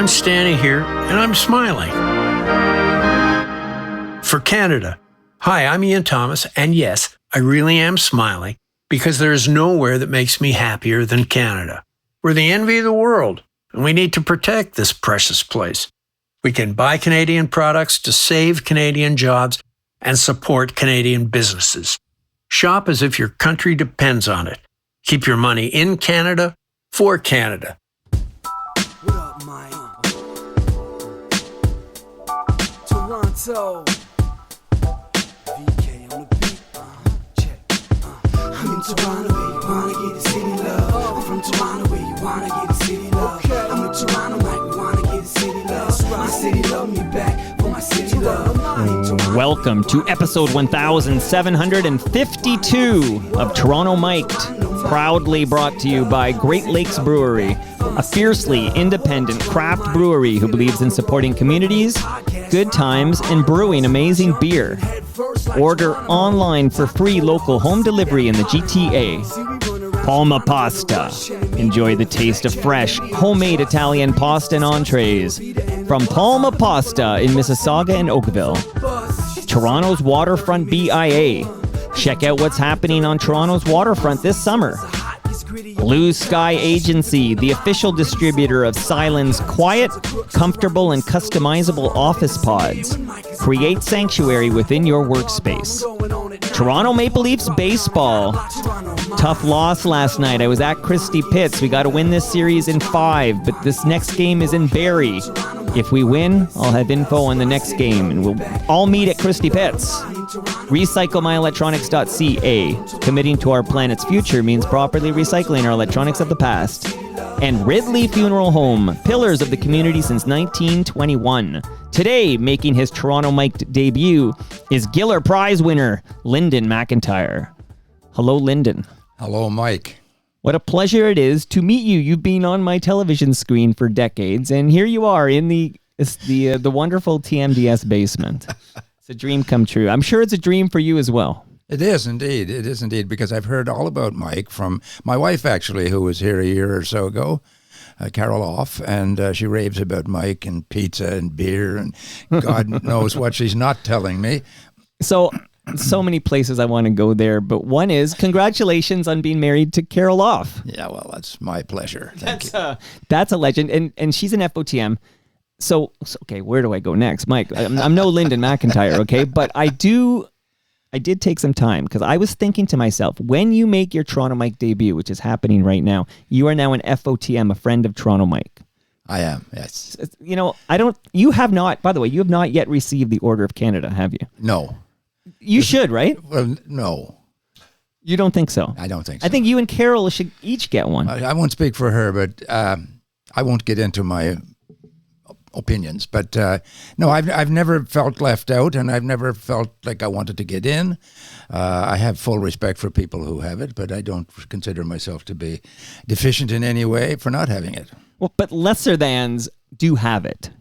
I'm standing here and I'm smiling. For Canada, hi, I'm Ian Thomas, and yes, I really am smiling because there is nowhere that makes me happier than Canada. We're the envy of the world, and we need to protect this precious place. We can buy Canadian products to save Canadian jobs and support Canadian businesses. Shop as if your country depends on it. Keep your money in Canada for Canada. What up, Mike? Toronto. VK on the beat. Check. I'm in Toronto where you wanna get the city love. I'm from Toronto where you wanna get the city love. I'm in Toronto like we wanna get the city love. My city love me back for my city love. Welcome to episode 1752 of Toronto Mic'd, proudly brought to you by Great Lakes Brewery, a fiercely independent craft brewery who believes in supporting communities, good times, and brewing amazing beer. Order online for free local home delivery in the GTA. Palma Pasta. Enjoy the taste of fresh, homemade Italian pasta and entrees from Palma Pasta in Mississauga and Oakville. Toronto's Waterfront BIA. Check out what's happening on Toronto's waterfront this summer. Blue Sky Agency, the official distributor of Silen's quiet, comfortable, and customizable office pods. Create sanctuary within your workspace. Toronto Maple Leafs baseball. Tough loss last night. I was at Christie Pitts. We got to win this series in 5, but this next game is in Barrie. If we win, I'll have info on the next game, and we'll all meet at Christie Pitts. RecycleMyElectronics.ca. Committing to our planet's future means properly recycling our electronics of the past. And Ridley Funeral Home, pillars of the community since 1921. Today, making his Toronto Mic'd debut, is Giller Prize winner, Linden MacIntyre. Hello, Linden. Hello, Mike. What a pleasure it is to meet you. You've been on my television screen for decades, and here you are in the wonderful TMDS basement. It's a dream come true. I'm sure it's a dream for you as well. It is indeed. It is indeed, because I've heard all about Mike from my wife, actually, who was here a year or so ago, Carol Off, and she raves about Mike and pizza and beer and God knows what she's not telling me. So many places I want to go there, but one is congratulations on being married to Carol Off. Yeah, well, that's my pleasure. Thank you. That's a legend, and she's an FOTM. So okay, where do I go next, Mike? I'm no Linden MacIntyre, okay, but I did take some time because I was thinking to myself, when you make your Toronto Mike debut, which is happening right now, you are now an FOTM, a friend of Toronto Mike. I am, yes. You know, you have not yet received the Order of Canada, have you? No. You should, right? Well, no. You don't think so? I don't think so. I think you and Carol should each get one. I won't speak for her, but I won't get into my opinions. But no, I've never felt left out, and I've never felt like I wanted to get in. I have full respect for people who have it, but I don't consider myself to be deficient in any way for not having it. Well, but lesser thans do have it.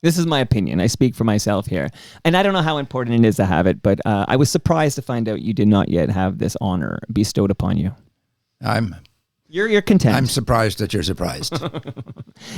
This is my opinion. I speak for myself here. And I don't know how important it is to have it, but I was surprised to find out you did not yet have this honor bestowed upon you. You're content. I'm surprised that you're surprised.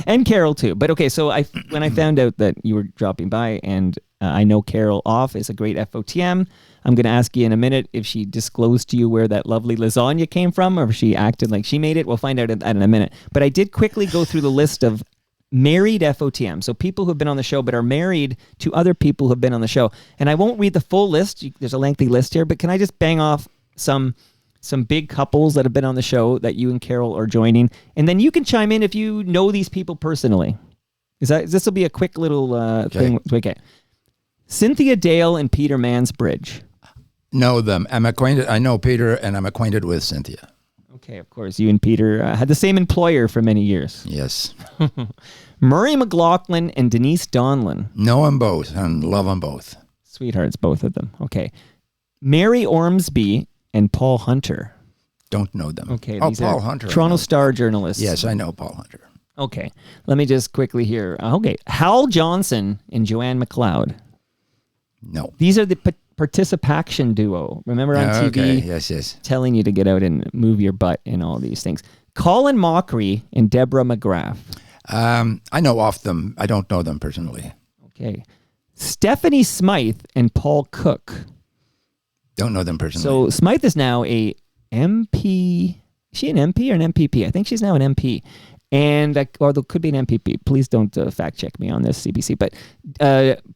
And Carol too. But okay, so when I found out that you were dropping by, and I know Carol Off is a great FOTM, I'm going to ask you in a minute if she disclosed to you where that lovely lasagna came from, or if she acted like she made it. We'll find out that in a minute. But I did quickly go through the list of married FOTM, so people who have been on the show but are married to other people who have been on the show. And I won't read the full list. There's a lengthy list here, but can I just bang off some big couples that have been on the show that you and Carol are joining, and then you can chime in if you know these people personally. This will be a quick little thing. Okay. Cynthia Dale and Peter Mansbridge. Know them. I'm acquainted. I know Peter, and I'm acquainted with Cynthia. Okay, of course. You and Peter had the same employer for many years. Yes. Murray McLaughlin and Denise Donlin. Know them both and love them both. Sweethearts, both of them. Okay. Mary Ormsby and Paul Hunter. Don't know them. Okay. Paul Hunter. Toronto Star journalists. Yes, I know Paul Hunter. Okay. Let me just quickly hear. Okay. Hal Johnson and Joanne McLeod. No. These are the participation duo. Remember on TV? Okay. Yes. Telling you to get out and move your butt and all these things. Colin Mockery and Deborah McGrath. I know of them. I don't know them personally. Okay. Stephanie Smythe and Paul Cook. Don't know them personally. So Smythe is now a MP. Is she an MP or an MPP? I think she's now an MP. And or there could be an MPP. Please don't fact check me on this, CBC. But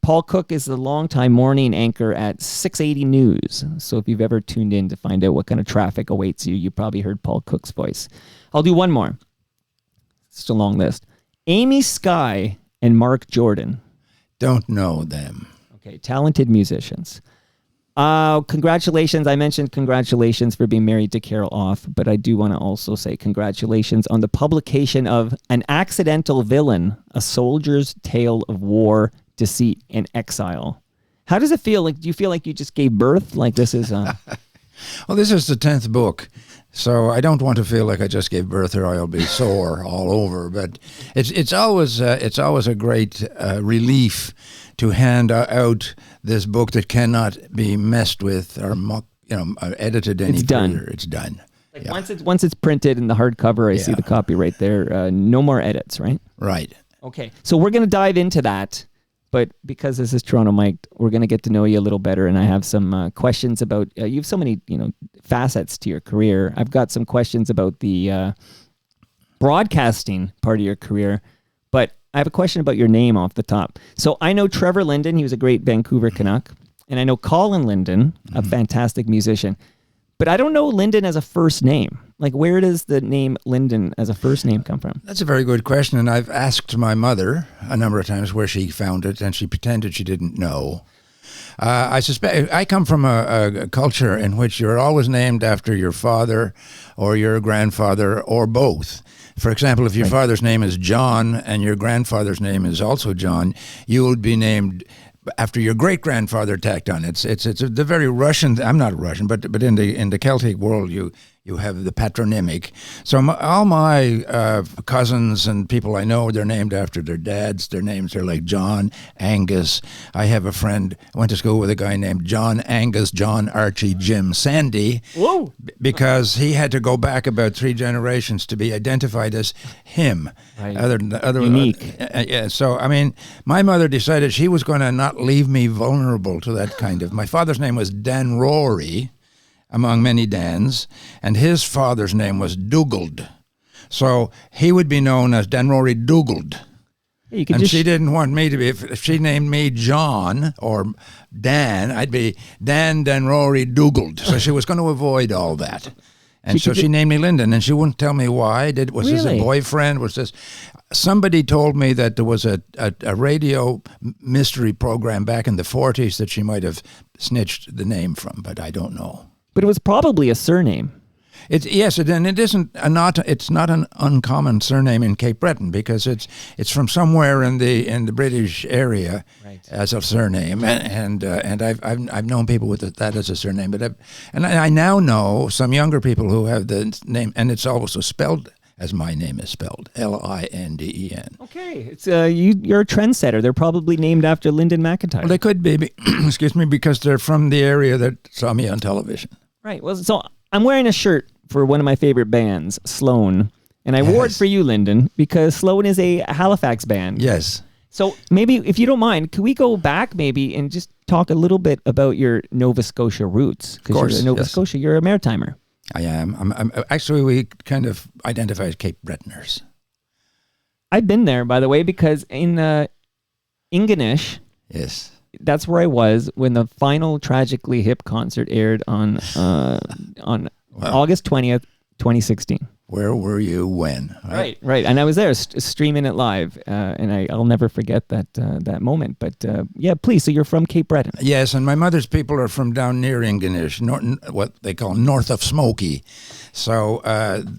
Paul Cook is the longtime morning anchor at 680 News. So if you've ever tuned in to find out what kind of traffic awaits you, you probably heard Paul Cook's voice. I'll do one more. It's a long list. Amy Sky and Mark Jordan. Don't know them. Okay, talented musicians. Congratulations. I mentioned congratulations for being married to Carol Off, but I do want to also say congratulations on the publication of An Accidental Villain, A Soldier's Tale of War, Deceit, and Exile. How does it feel? Like, do you feel like you just gave birth? Like this is... Well, this is the 10th book, so I don't want to feel like I just gave birth or I'll be sore all over. But it's always a great relief to hand out this book that cannot be messed with or edited any further. It's done. Like once it's printed in the hardcover, I see the copy right there. No more edits, right? Right. Okay, so we're going to dive into that. But because this is Toronto Mike, we're going to get to know you a little better, and I have some questions about. You have so many, facets to your career. I've got some questions about the broadcasting part of your career, but I have a question about your name off the top. So I know Trevor Linden; he was a great Vancouver Canuck, and I know Colin Linden, a fantastic musician. But I don't know Linden as a first name. Like, where does the name Linden as a first name come from? That's a very good question, and I've asked my mother a number of times where she found it, and she pretended she didn't know. I suspect I come from a culture in which you're always named after your father or your grandfather or both. For example, if your father's name is John and your grandfather's name is also John, you would be named after your great-grandfather tacked on. It's the very Russian. I'm not Russian, but in the Celtic world, you have the patronymic. So all my cousins and people I know, they're named after their dads. Their names are like John, Angus. I have a friend, I went to school with a guy named John Angus, John Archie, Jim Sandy. Whoa! Because he had to go back about 3 generations to be identified as him. Right. Unique. Yeah. So I mean, my mother decided she was going to not leave me vulnerable to that kind of. My father's name was Dan Rory, among many Dans, and his father's name was Dougald. So he would be known as Dan Rory Dougald. And she didn't want me to be, if she named me John or Dan, I'd be Dan Rory Dougald. So she was going to avoid all that. And she named me Linden, and she wouldn't tell me why. Was this a boyfriend? Was this... Somebody told me that there was a radio mystery program back in the 40s that she might have snitched the name from, but I don't know. But it was probably a surname. It's not an uncommon surname in Cape Breton because it's from somewhere in the British area as a surname, and I've known people with that as a surname, but I now know some younger people who have the name, and it's also spelled as my name is spelled, Linden. Okay, it's you're a trendsetter. They're probably named after Linden MacIntyre. Well, they could be, excuse me, because they're from the area that saw me on television. Right. Well, so I'm wearing a shirt for one of my favorite bands, Sloan, and I wore it for you, Linden, because Sloan is a Halifax band. Yes. So maybe, if you don't mind, could we go back maybe and just talk a little bit about your Nova Scotia roots? Of course, you're Nova Scotia, you're a Maritimer. I am. I'm actually, we kind of identify as Cape Bretoners. I've been there, by the way, because in Ingonish, yes, that's where I was when the final Tragically Hip concert aired on August 20th, 2016. Where were you when? Right. And I was there streaming it live, and I'll never forget that moment. But yeah, please. So you're from Cape Breton? Yes, and my mother's people are from down near Ingonish, what they call north of Smoky. So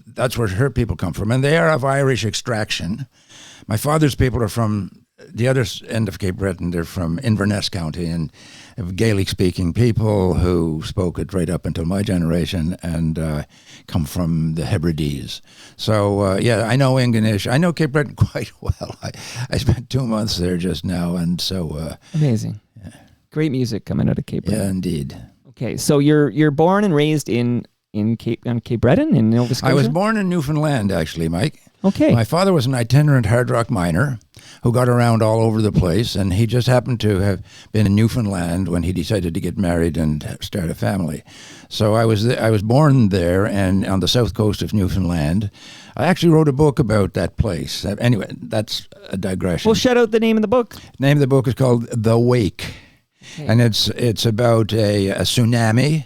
that's where her people come from, and they are of Irish extraction. My father's people are from the other end of Cape Breton. They're from Inverness County, and Gaelic-speaking people who spoke it right up until my generation, and come from the Hebrides. So, yeah, I know Ingonish. I know Cape Breton quite well. I spent 2 months there just now, and so... Amazing. Yeah. Great music coming out of Cape Breton. Yeah, indeed. Okay, so you're born and raised in on Cape Breton in Nova Scotia? I was born in Newfoundland, actually, Mike. Okay. My father was an itinerant hard rock miner who got around all over the place, and he just happened to have been in Newfoundland when he decided to get married and start a family. So I was born there and on the south coast of Newfoundland. I actually wrote a book about that place. Anyway, that's a digression. Well, shout out the name of the book. The name of the book is called The Wake, and it's about a tsunami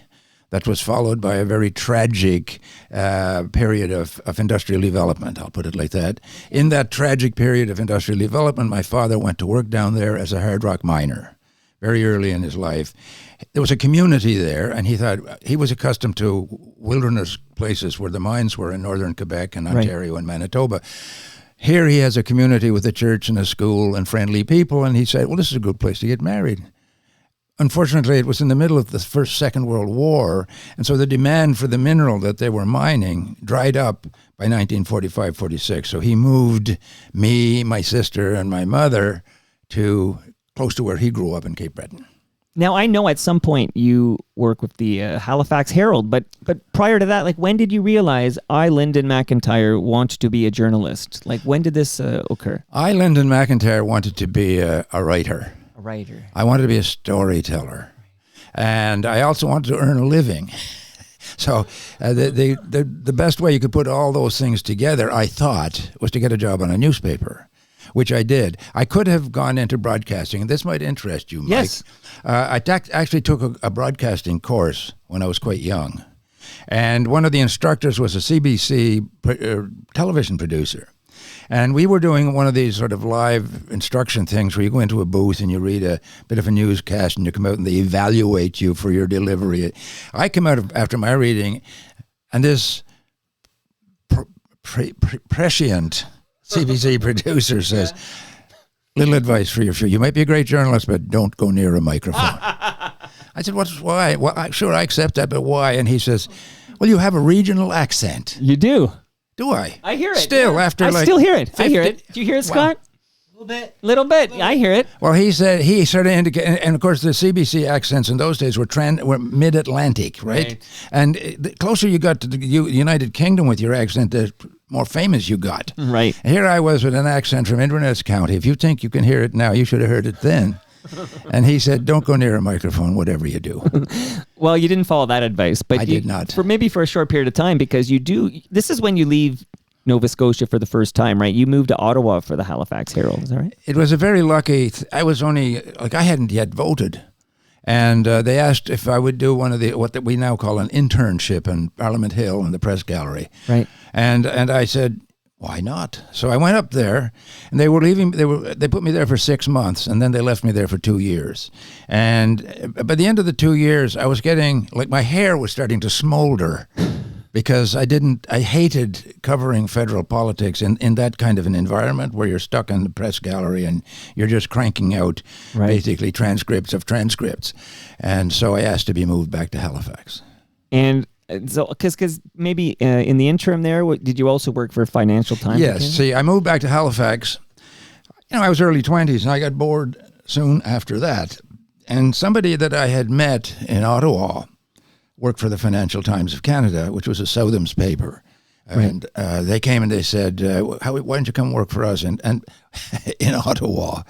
that was followed by a very tragic period of industrial development, I'll put it like that. In that tragic period of industrial development, my father went to work down there as a hard rock miner very early in his life. There was a community there, and he thought he was accustomed to wilderness places where the mines were in northern Quebec and Ontario and Manitoba. Here he has a community with a church and a school and friendly people, and he said, well, this is a good place to get married. Unfortunately, it was in the middle of the Second World War, and so the demand for the mineral that they were mining dried up by 1945-46. So he moved me, my sister, and my mother to close to where he grew up in Cape Breton. Now, I know at some point you work with the Halifax Herald, but prior to that, like, when did you realize I, Linden MacIntyre, want to be a journalist? Like, when did this occur? I, Linden MacIntyre, wanted to be a writer. Writer. I wanted to be a storyteller, and I also wanted to earn a living. So the best way you could put all those things together, I thought, was to get a job on a newspaper, which I did. I could have gone into broadcasting, and this might interest you, Mike. Yes. I actually took a broadcasting course when I was quite young, and one of the instructors was a CBC television producer. And we were doing one of these sort of live instruction things where you go into a booth and you read a bit of a newscast and you come out and they evaluate you for your delivery. I come out after my reading, and this prescient CBC producer says, little advice for you. You might be a great journalist, but don't go near a microphone. I said, why? Well, sure, I accept that, but why? And he says, well, you have a regional accent. You do. Do I? I hear it. Still, after I still hear it. 50? I hear it. Do you hear it, Scott? Little bit. I hear it. Well, he said he started indicating, and of course the CBC accents in those days were mid-Atlantic, right? And the closer you got to the United Kingdom with your accent, the more famous you got. Right. And here I was with an accent from Inverness County. If you think you can hear it now, you should have heard it then. And he said, don't go near a microphone, whatever you do. Well, you didn't follow that advice, but I did not. For a short period of time, because you do. This is when you leave Nova Scotia for the first time, right? You moved to Ottawa for the Halifax Herald, is that right? It was a very lucky. I was only I hadn't yet voted, and they asked if I would do one of what we now call an internship in Parliament Hill in the Press Gallery. Right. And I said, why not? So I went up there, and they were leaving. They put me there for 6 months, and then they left me there for 2 years. And by the end of the 2 years, I was getting my hair was starting to smolder because I hated covering federal politics in that kind of an environment where you're stuck in the press gallery and you're just cranking out basically transcripts of transcripts. And so I asked to be moved back to Halifax. And so, because maybe in the interim there, did you also work for Financial Times? Yes. See, I moved back to Halifax. I was early 20s, and I got bored soon after that. And somebody that I had met in Ottawa worked for the Financial Times of Canada, which was a Southam's paper. And they came and they said, why don't you come work for us and in Ottawa?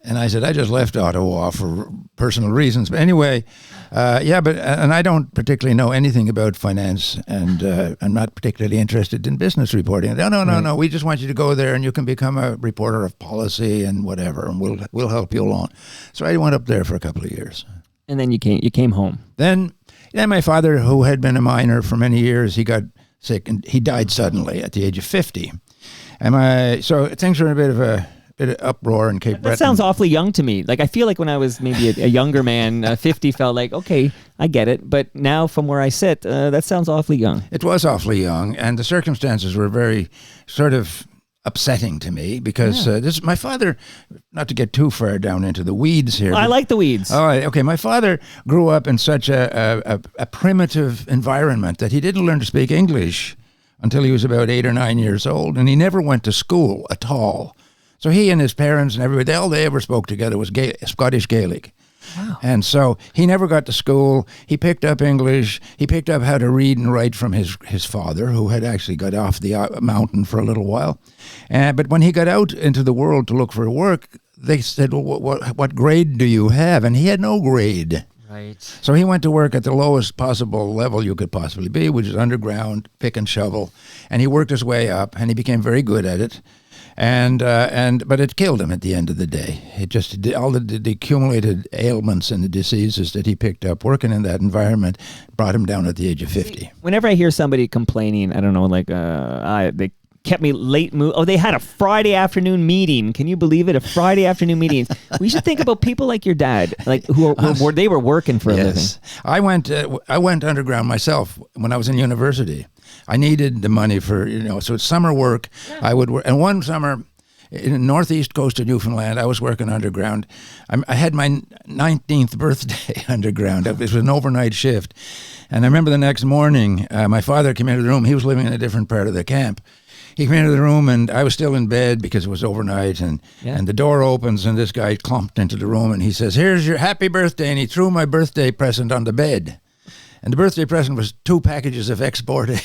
And I said, I just left Ottawa for personal reasons. But anyway, and I don't particularly know anything about finance, and I'm not particularly interested in business reporting. No. We just want you to go there, and you can become a reporter of policy and whatever, and we'll help you along. So I went up there for a couple of years. And then you came home. Then my father, who had been a miner for many years, he got sick, and he died suddenly at the age of 50. So things were in a bit of uproar in Cape Breton. That sounds awfully young to me. Like, I feel like when I was maybe a younger man, 50 felt like, okay, I get it. But now from where I sit, that sounds awfully young. It was awfully young, and the circumstances were very sort of upsetting to me because this is my father, not to get too far down into the weeds here. I like the weeds. All right, okay. My father grew up in such a primitive environment that he didn't learn to speak English until he was about 8 or 9 years old, and he never went to school at all. So he and his parents and everybody, all they ever spoke together was Scottish Gaelic. Wow. And so he never got to school. He picked up English. He picked up how to read and write from his father, who had actually got off the mountain for a little while. But when he got out into the world to look for work, they said, well, what grade do you have? And he had no grade. Right. So he went to work at the lowest possible level you could possibly be, which is underground, pick and shovel. And he worked his way up, and he became very good at it. But it killed him at the end of the day. It just all the accumulated ailments and the diseases that he picked up working in that environment brought him down at the age of 50. Whenever I hear somebody complaining, I don't know, like they kept me late. They had a Friday afternoon meeting. Can you believe it? A Friday afternoon meeting. We should think about people like your dad, like who they were working for a living. I went underground myself when I was in university. I needed the money for, so it's summer work. Yeah. I would work. And one summer in the northeast coast of Newfoundland, I was working underground. I had my 19th birthday underground. It was an overnight shift. And I remember the next morning, my father came into the room. He was living in a different part of the camp. He came into the room, and I was still in bed because it was overnight, and the door opens, and this guy clumped into the room, and he says, "Here's your happy birthday," and he threw my birthday present on the bed. And the birthday present was 2 packages of Export A's.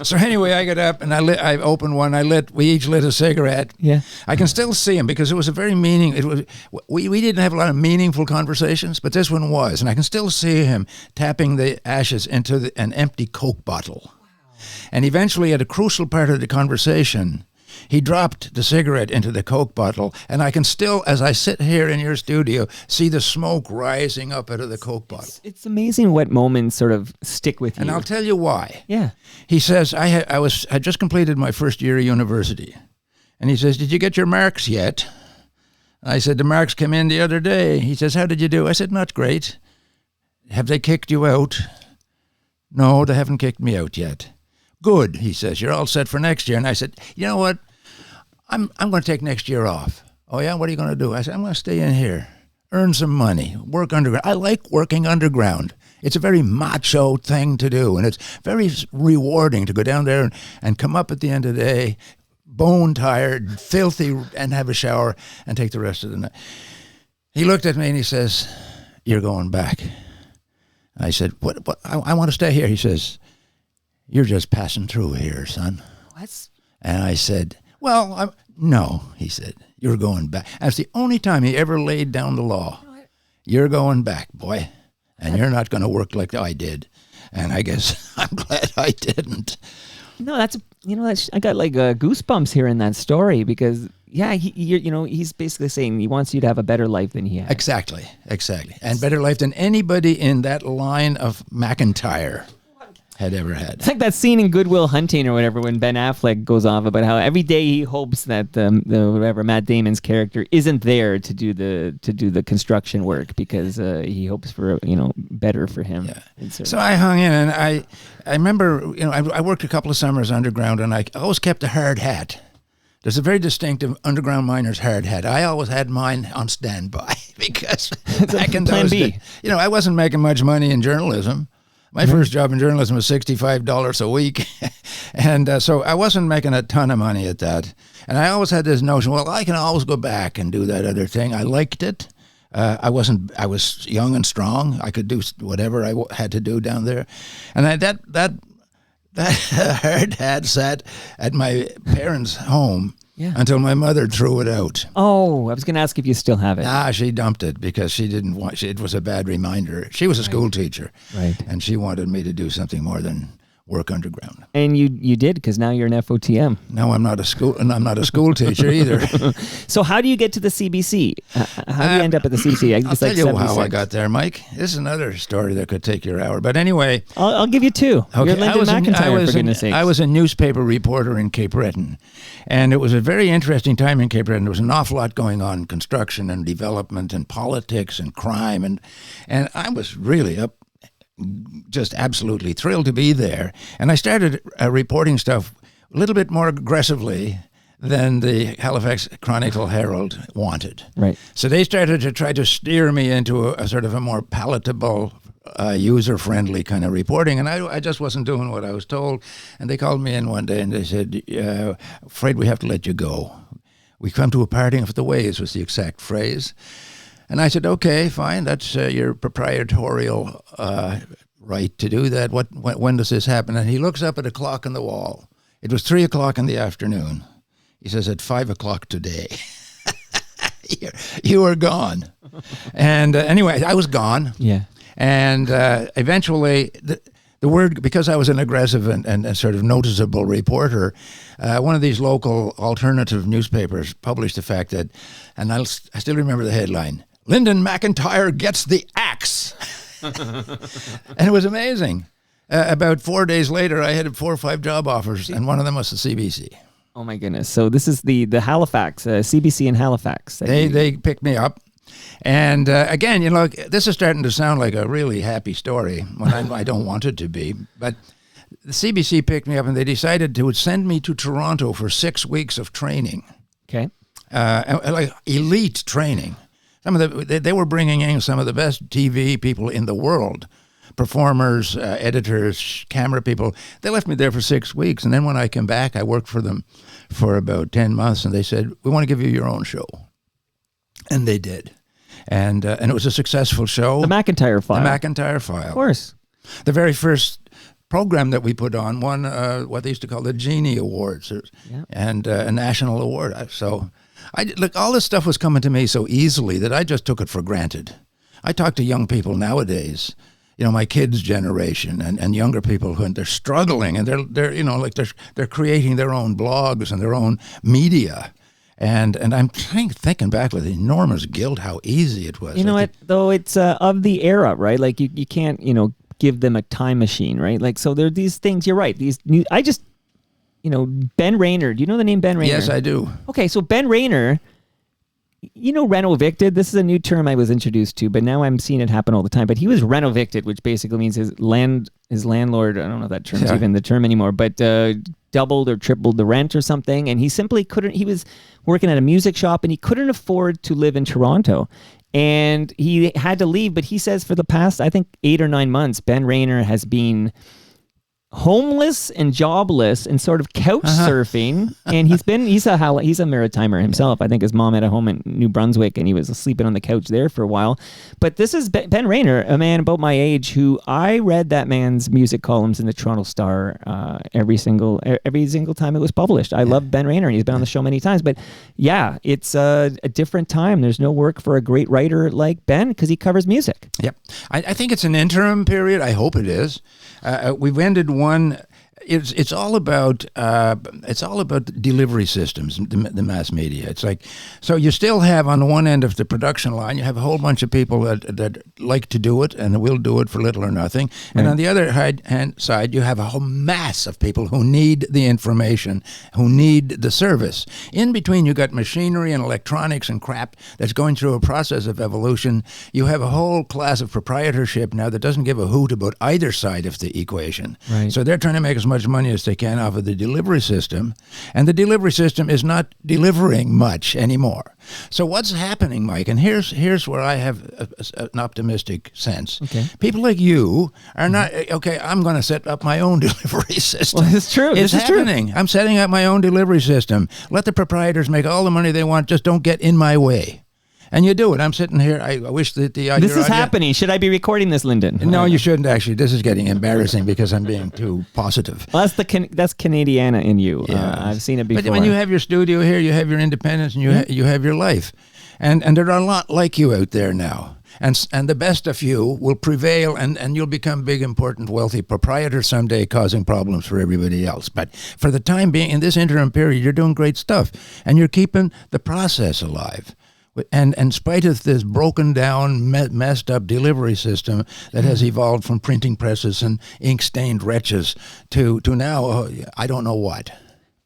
So anyway, I got up and I opened one. We each lit a cigarette. Yeah. I can still see him because it was a very we didn't have a lot of meaningful conversations, but this one was. And I can still see him tapping the ashes into an empty Coke bottle. Wow. And eventually at a crucial part of the conversation, he dropped the cigarette into the Coke bottle, and I can still, as I sit here in your studio, see the smoke rising up out of the Coke bottle. It's amazing what moments sort of stick with you. And I'll tell you why. Yeah. He says, I had just completed my first year of university. And he says, "Did you get your marks yet?" I said, "The marks came in the other day." He says, "How did you do?" I said, "Not great." "Have they kicked you out?" "No, they haven't kicked me out yet." "Good," he says, "you're all set for next year." And I said, "You know what? I'm going to take next year off." "Oh, yeah? What are you going to do?" I said, "I'm going to stay in here, earn some money, work underground." I like working underground. It's a very macho thing to do, and it's very rewarding to go down there and come up at the end of the day, bone tired, filthy, and have a shower and take the rest of the night. He looked at me and he says, "You're going back." I said, "What? I want to stay here." He says, "You're just passing through here, son." What? And I said, "Well, no," he said, "you're going back." That's the only time he ever laid down the law. "You're going back, boy, and you're not going to work like I did." And I guess I'm glad I didn't. No, I got like goosebumps hearing that story because, yeah, he's basically saying he wants you to have a better life than he had. Exactly. And better life than anybody in that line of MacIntyre had ever had. It's like that scene in Good Will Hunting or whatever when Ben Affleck goes off about how every day he hopes that the Matt Damon's character isn't there to do the construction work because he hopes for better for him. Yeah. So I hung in, and I remember I worked a couple of summers underground, and I always kept a hard hat. There's a very distinctive underground miner's hard hat. I always had mine on standby because back in those days, I wasn't making much money in journalism. My first job in journalism was $65 a week. And so I wasn't making a ton of money at that. And I always had this notion, well, I can always go back and do that other thing. I liked it. I was young and strong. I could do whatever I had to do down there. And that hard hat sat at my parents' home until my mother threw it out. Oh, I was going to ask if you still have it. She dumped it because she didn't want. It was a bad reminder. She was a school teacher, right? And she wanted me to do something more than work underground. And you did, because now you're an FOTM. No, I'm not a school teacher either. So how do you get to the CBC? How do you end up at the CBC? I'll tell you how I got there, Mike. This is another story that could take your hour. But anyway, I'll give you two. Okay. You're Linden MacIntyre, for goodness sakes. I was a newspaper reporter in Cape Breton, and it was a very interesting time in Cape Breton. There was an awful lot going on: construction and development and politics and crime, and I was really just absolutely thrilled to be there. And I started reporting stuff a little bit more aggressively than the Halifax Chronicle Herald wanted. Right. So they started to try to steer me into a sort of a more palatable, user-friendly kind of reporting, and I just wasn't doing what I was told. And they called me in one day and they said, "Afraid we have to let you go. We come to a parting of the ways," was the exact phrase. And I said, okay, fine. That's your proprietorial right to do that. When does this happen? And he looks up at a clock on the wall. It was 3:00 in the afternoon. He says, at 5:00 today, you were gone. And anyway, I was gone. Yeah. And eventually, the word, because I was an aggressive and sort of noticeable reporter, one of these local alternative newspapers published the fact that, and I still remember the headline, Linden MacIntyre gets the axe. And it was amazing. About 4 days later, I had 4 or 5 job offers, and one of them was the CBC. Oh my goodness! So this is the Halifax, CBC in Halifax. They picked me up. And again, this is starting to sound like a really happy story when I don't want it to be. But the CBC picked me up, and they decided to send me to Toronto for 6 weeks of training. Okay. Like elite training. They were bringing in some of the best TV people in the world, performers, editors, camera people. They left me there for 6 weeks, and then when I came back, I worked for them for about 10 months, and they said, we want to give you your own show. And they did. And it was a successful show. The MacIntyre File. The MacIntyre File. Of course. The very first program that we put on won what they used to call the Genie Awards, and a national award. So, look, all this stuff was coming to me so easily that I just took it for granted. I talk to young people nowadays, my kids' generation and younger people who they're struggling, and they're creating their own blogs and their own media. And I'm thinking back with enormous guilt how easy it was. You know what, though, it's of the era, right? Like you can't, give them a time machine, right? Like, so there are these things, you're right, these new, Ben Rayner, do you know the name Ben Rayner? Yes, I do. Okay, so Ben Rayner, reno-evicted, this is a new term I was introduced to, but now I'm seeing it happen all the time, but he was reno-evicted, which basically means his landlord, I don't know if that term's even the term anymore, but doubled or tripled the rent or something, and he simply couldn't, he was working at a music shop, and he couldn't afford to live in Toronto, and he had to leave, but he says for the past, I think, 8 or 9 months, Ben Rayner has been homeless and jobless and sort of couch surfing, and he's a maritimer himself. I think his mom had a home in New Brunswick, and he was sleeping on the couch there for a while. But this is Ben Rayner, a man about my age, who I read that man's music columns in the Toronto Star every single time it was published. I love Ben Rayner, and he's been on the show many times. But yeah, it's a different time. There's no work for a great writer like Ben because he covers music. Yep, I think it's an interim period. I hope it is. We've ended one. It's all about delivery systems, the mass media. It's like, so you still have on the one end of the production line, you have a whole bunch of people that like to do it and will do it for little or nothing, and on the other hand side, you have a whole mass of people who need the information, who need the service. In between, you got machinery and electronics and crap that's going through a process of evolution. You have a whole class of proprietorship now that doesn't give a hoot about either side of the equation. Right. So they're trying to make as much money as they can off of the delivery system, and the delivery system is not delivering much anymore. So what's happening, Mike, and here's where I have an optimistic sense. Okay. People like you are not, okay, I'm going to set up my own delivery system. Well, it's true. It's this happening. Is true. I'm setting up my own delivery system. Let the proprietors make all the money they want, just don't get in my way. And you do it. I'm sitting here. I wish that this is happening. Should I be recording this, Linden? No, you shouldn't actually. This is getting embarrassing because I'm being too positive. Well, that's Canadiana in you. Yeah. I've seen it before. But when you have your studio here, you have your independence, and you have your life, and there are a lot like you out there now. And the best of you will prevail, and you'll become big, important, wealthy proprietors someday, causing problems for everybody else. But for the time being, in this interim period, you're doing great stuff, and you're keeping the process alive. And in spite of this broken down, messed up delivery system that has evolved from printing presses and ink-stained wretches to now, I don't know what.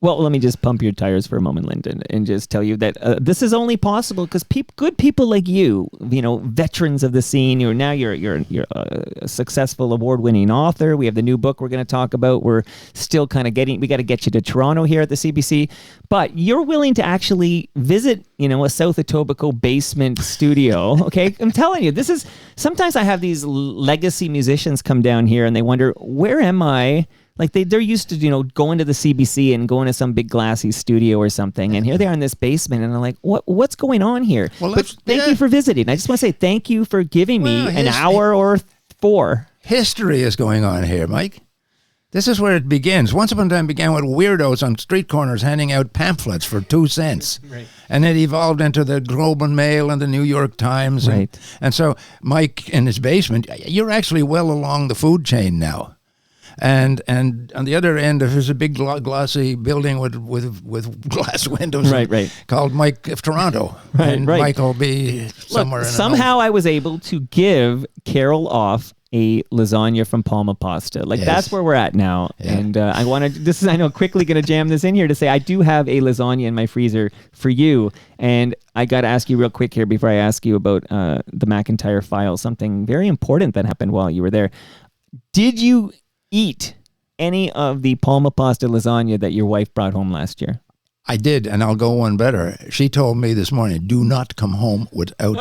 Well, let me just pump your tires for a moment, Linden, and just tell you that this is only possible because good people like you, veterans of the scene. You're a successful award-winning author. We have the new book we're going to talk about. We're still kind of we got to get you to Toronto here at the CBC, but you're willing to actually visit, a South Etobicoke basement studio. Okay, I'm telling you, sometimes I have these legacy musicians come down here and they wonder, where am I? Like they're used to, going to the CBC and going to some big glassy studio or something. And here they are in this basement and I'm like, what's going on here? Well, but thank you for visiting. I just want to say thank you for giving me an hour or 4. History is going on here, Mike. This is where it begins. Once upon a time, it began with weirdos on street corners handing out pamphlets for 2 cents. Right. And it evolved into the Globe and Mail and the New York Times. Right. And so Mike in his basement, you're actually well along the food chain now. And on the other end, there's a big glossy building with glass windows, right. called Mike of Toronto. Right, and right. Mike will be somewhere. Look, in somehow I was able to give Carol off a lasagna from Palma Pasta. Like that's where we're at now. Yeah. And I want to. I know quickly going to jam this in here to say I do have a lasagna in my freezer for you. And I got to ask you real quick here before I ask you about the MacIntyre file. Something very important that happened while you were there. Did you eat any of the Palma Pasta lasagna that your wife brought home last year? I did, and I'll go one better. She told me this morning, do not come home without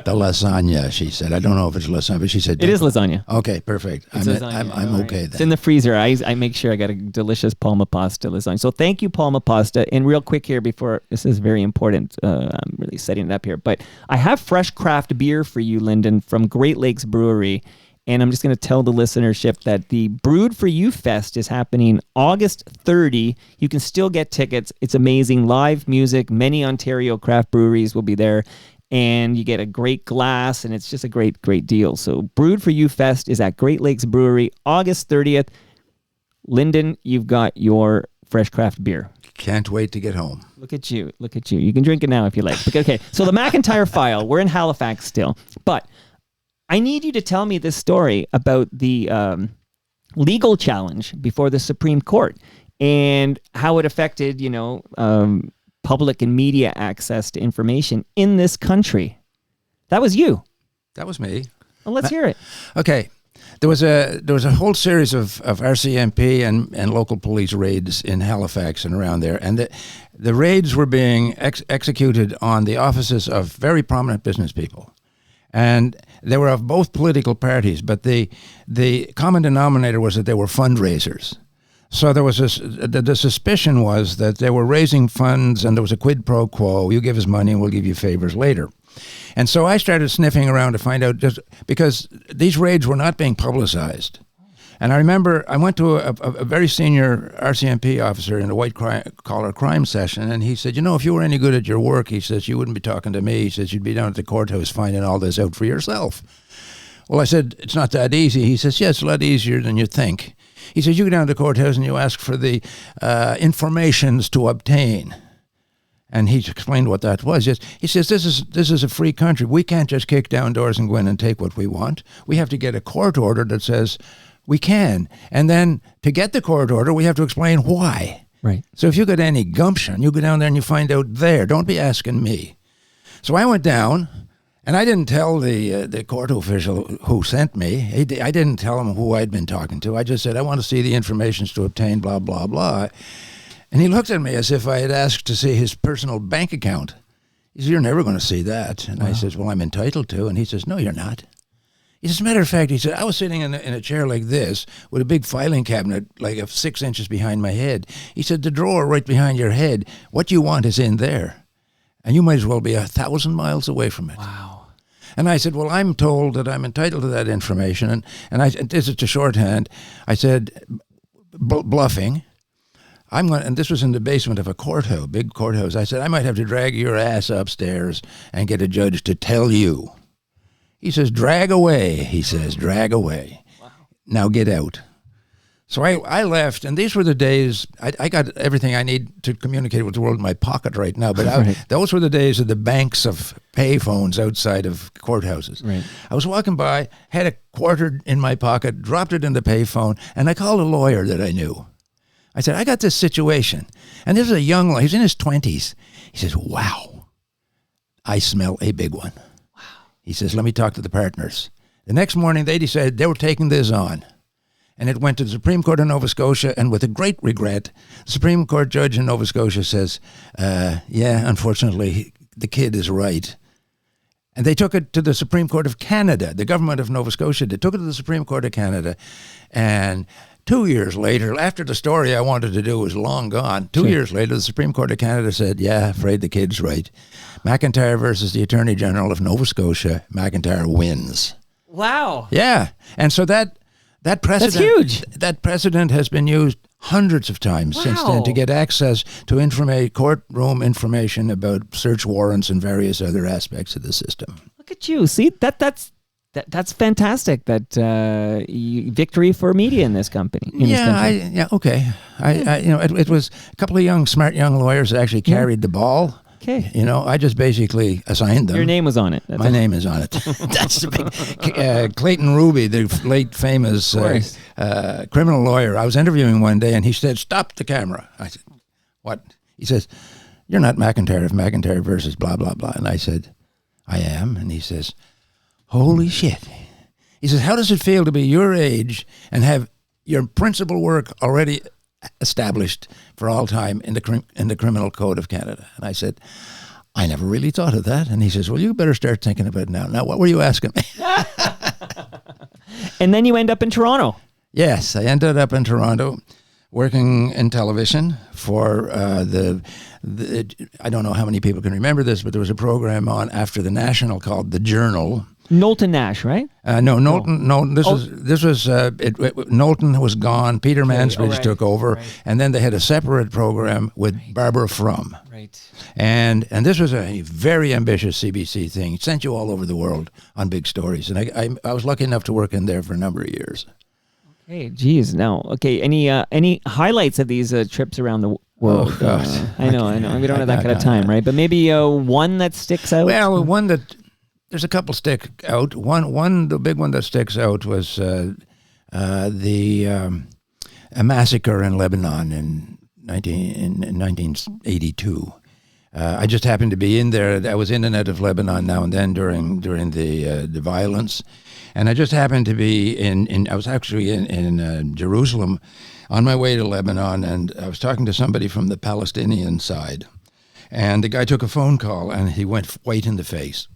the lasagna, she said. I don't know if it's lasagna, but she said... It is lasagna. Okay, perfect. I'm okay then. It's in the freezer. I make sure I got a delicious Palma Pasta lasagna. So thank you, Palma Pasta. And real quick here before, this is very important. I'm really setting it up here. But I have fresh craft beer for you, Linden, from Great Lakes Brewery. And I'm just going to tell the listenership that the Brewed for You Fest is happening August 30. You can still get tickets. It's amazing. Live music. Many Ontario craft breweries will be there. And you get a great glass, and it's just a great, great deal. So Brewed for You Fest is at Great Lakes Brewery, August 30th. Linden, you've got your fresh craft beer. Can't wait to get home. Look at you. Look at you. You can drink it now if you like. Okay, so the MacIntyre file. We're in Halifax still. But I need you to tell me this story about the legal challenge before the Supreme Court and how it affected, public and media access to information in this country. That was you. That was me. Well, let's hear it. Okay. There was a whole series of RCMP and local police raids in Halifax and around there, and the raids were being executed on the offices of very prominent business people. And they were of both political parties, but the common denominator was that they were fundraisers. So there was the suspicion was that they were raising funds and there was a quid pro quo. You give us money and we'll give you favors later. And so I started sniffing around to find out, just because these raids were not being publicized. And I remember I went to a very senior RCMP officer in a white-collar crime session, and he said, if you were any good at your work, he says, you wouldn't be talking to me. He says, you'd be down at the courthouse finding all this out for yourself. Well, I said, it's not that easy. He says, yeah, it's a lot easier than you think. He says, you go down to the courthouse and you ask for the informations to obtain. And he explained what that was. Yes, he says, this is a free country. We can't just kick down doors and go in and take what we want. We have to get a court order that says we can. And then to get the court order, we have to explain why. Right. So if you got any gumption, you go down there and you find out there. Don't be asking me. So I went down, and I didn't tell the court official who sent me. I didn't tell him who I'd been talking to. I just said, I want to see the informations to obtain, blah, blah, blah. And he looked at me as if I had asked to see his personal bank account. He said, you're never going to see that. And I said, well, I'm entitled to. And he says, no, you're not. He says, as a matter of fact, he said, I was sitting in a chair like this with a big filing cabinet like 6 inches behind my head. He said, the drawer right behind your head, what you want is in there. And you might as well be 1,000 miles away from it. Wow. And I said, well, I'm told that I'm entitled to that information. And this is to shorthand. I said, bluffing. And this was in the basement of a courthouse, big courthouse. I said, I might have to drag your ass upstairs and get a judge to tell you. He says, drag away. He says, drag away. Wow. Now get out. So I left, and these were the days, I got everything I need to communicate with the world in my pocket right now, but those were the days of the banks of pay phones outside of courthouses. Right. I was walking by, had a quarter in my pocket, dropped it in the pay phone, and I called a lawyer that I knew. I said, I got this situation. And this is a young lawyer. He's in his 20s. He says, wow, I smell a big one. Wow. He says, let me talk to the partners. The next morning, they decided they were taking this on. And it went to the Supreme Court of Nova Scotia, and with a great regret, the Supreme Court judge in Nova Scotia says, yeah, unfortunately, the kid is right. And they took it to the Supreme Court of Canada. The government of Nova Scotia, they took it to the Supreme Court of Canada and 2 years later, after the story I wanted to do was long gone, 2 years later, the Supreme Court of Canada said, yeah, afraid the kid's right. MacIntyre versus the Attorney General of Nova Scotia, MacIntyre wins. Wow. Yeah. And so that precedent, That's huge. That precedent has been used hundreds of times since then to get access to courtroom information about search warrants and various other aspects of the system. Look at you. See, that's fantastic. That victory for media in this company. Okay. It was a couple of smart young lawyers that actually carried the ball. Okay. I just basically assigned them. Your name was on it. My name is on it. That's the big. Clayton Ruby, the late famous criminal lawyer. I was interviewing one day, and he said, "Stop the camera." I said, "What?" He says, "You're not MacIntyre of MacIntyre versus blah blah blah." And I said, "I am." And he says, "Holy shit!" He says, "How does it feel to be your age and have your principal work already established for all time in the Criminal Code of Canada?" And I said, "I never really thought of that." And he says, "Well, you better start thinking about it now." Now, what were you asking me? And then you end up in Toronto. Yes, I ended up in Toronto working in television for I don't know how many people can remember this, but there was a program on after the National called The Journal. Knowlton Nash, right? No, Knowlton. No, this was Knowlton was gone. Peter Mansbridge took over, and then they had a separate program with Barbara Frum. Right. And this was a very ambitious CBC thing. It sent you all over the world on big stories, and I was lucky enough to work in there for a number of years. Hey, geez, no. Okay, any highlights of these trips around the world? Oh, God. I know. We don't have that kind of time, right? But maybe one that sticks out? Well, one that... There's a couple stick out. The big one that sticks out was a massacre in Lebanon in 1982. I just happened to be in there. I was in and out of Lebanon now and then during the violence, and I just happened to be I was actually in Jerusalem on my way to Lebanon, and I was talking to somebody from the Palestinian side, and the guy took a phone call and he went white in the face.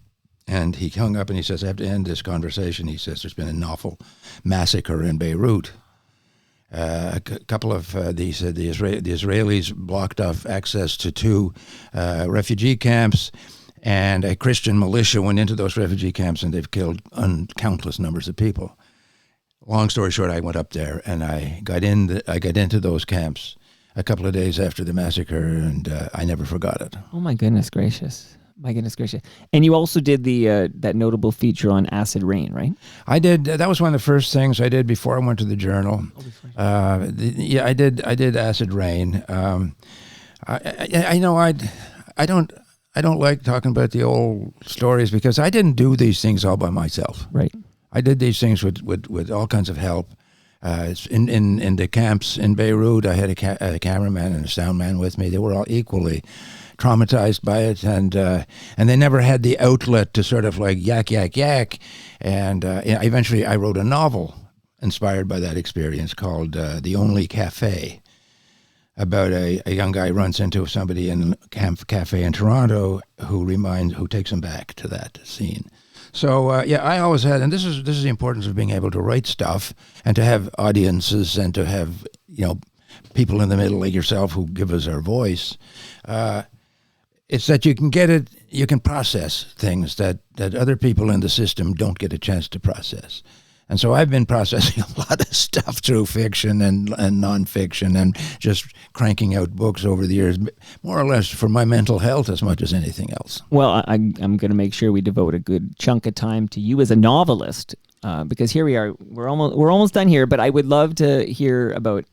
And he hung up and he says, "I have to end this conversation." He says, "There's been an awful massacre in Beirut. A couple of the Israelis blocked off access to 2 refugee camps, and a Christian militia went into those refugee camps, and they've killed countless numbers of people." Long story short, I went up there and I got into those camps a couple of days after the massacre, and I never forgot it. Oh my goodness gracious. And you also did that notable feature on acid rain, right? I did. That was one of the first things I did before I went to the Journal. I did acid rain. I don't like talking about the old stories because I didn't do these things all by myself. Right. I did these things with all kinds of help. In the camps in Beirut, I had a cameraman and a sound man with me. They were all equally traumatized by it, and they never had the outlet to sort of like yak. And eventually I wrote a novel inspired by that experience called The Only Cafe, about a young guy runs into somebody in a cafe in Toronto who takes him back to that scene. So I always had, and this is the importance of being able to write stuff and to have audiences and to have people in the middle like yourself who give us our voice. It's that you can get it, you can process things that other people in the system don't get a chance to process. And so I've been processing a lot of stuff through fiction and nonfiction and just cranking out books over the years, more or less for my mental health as much as anything else. Well, I'm going to make sure we devote a good chunk of time to you as a novelist, because here we are. We're almost done here, but I would love to hear about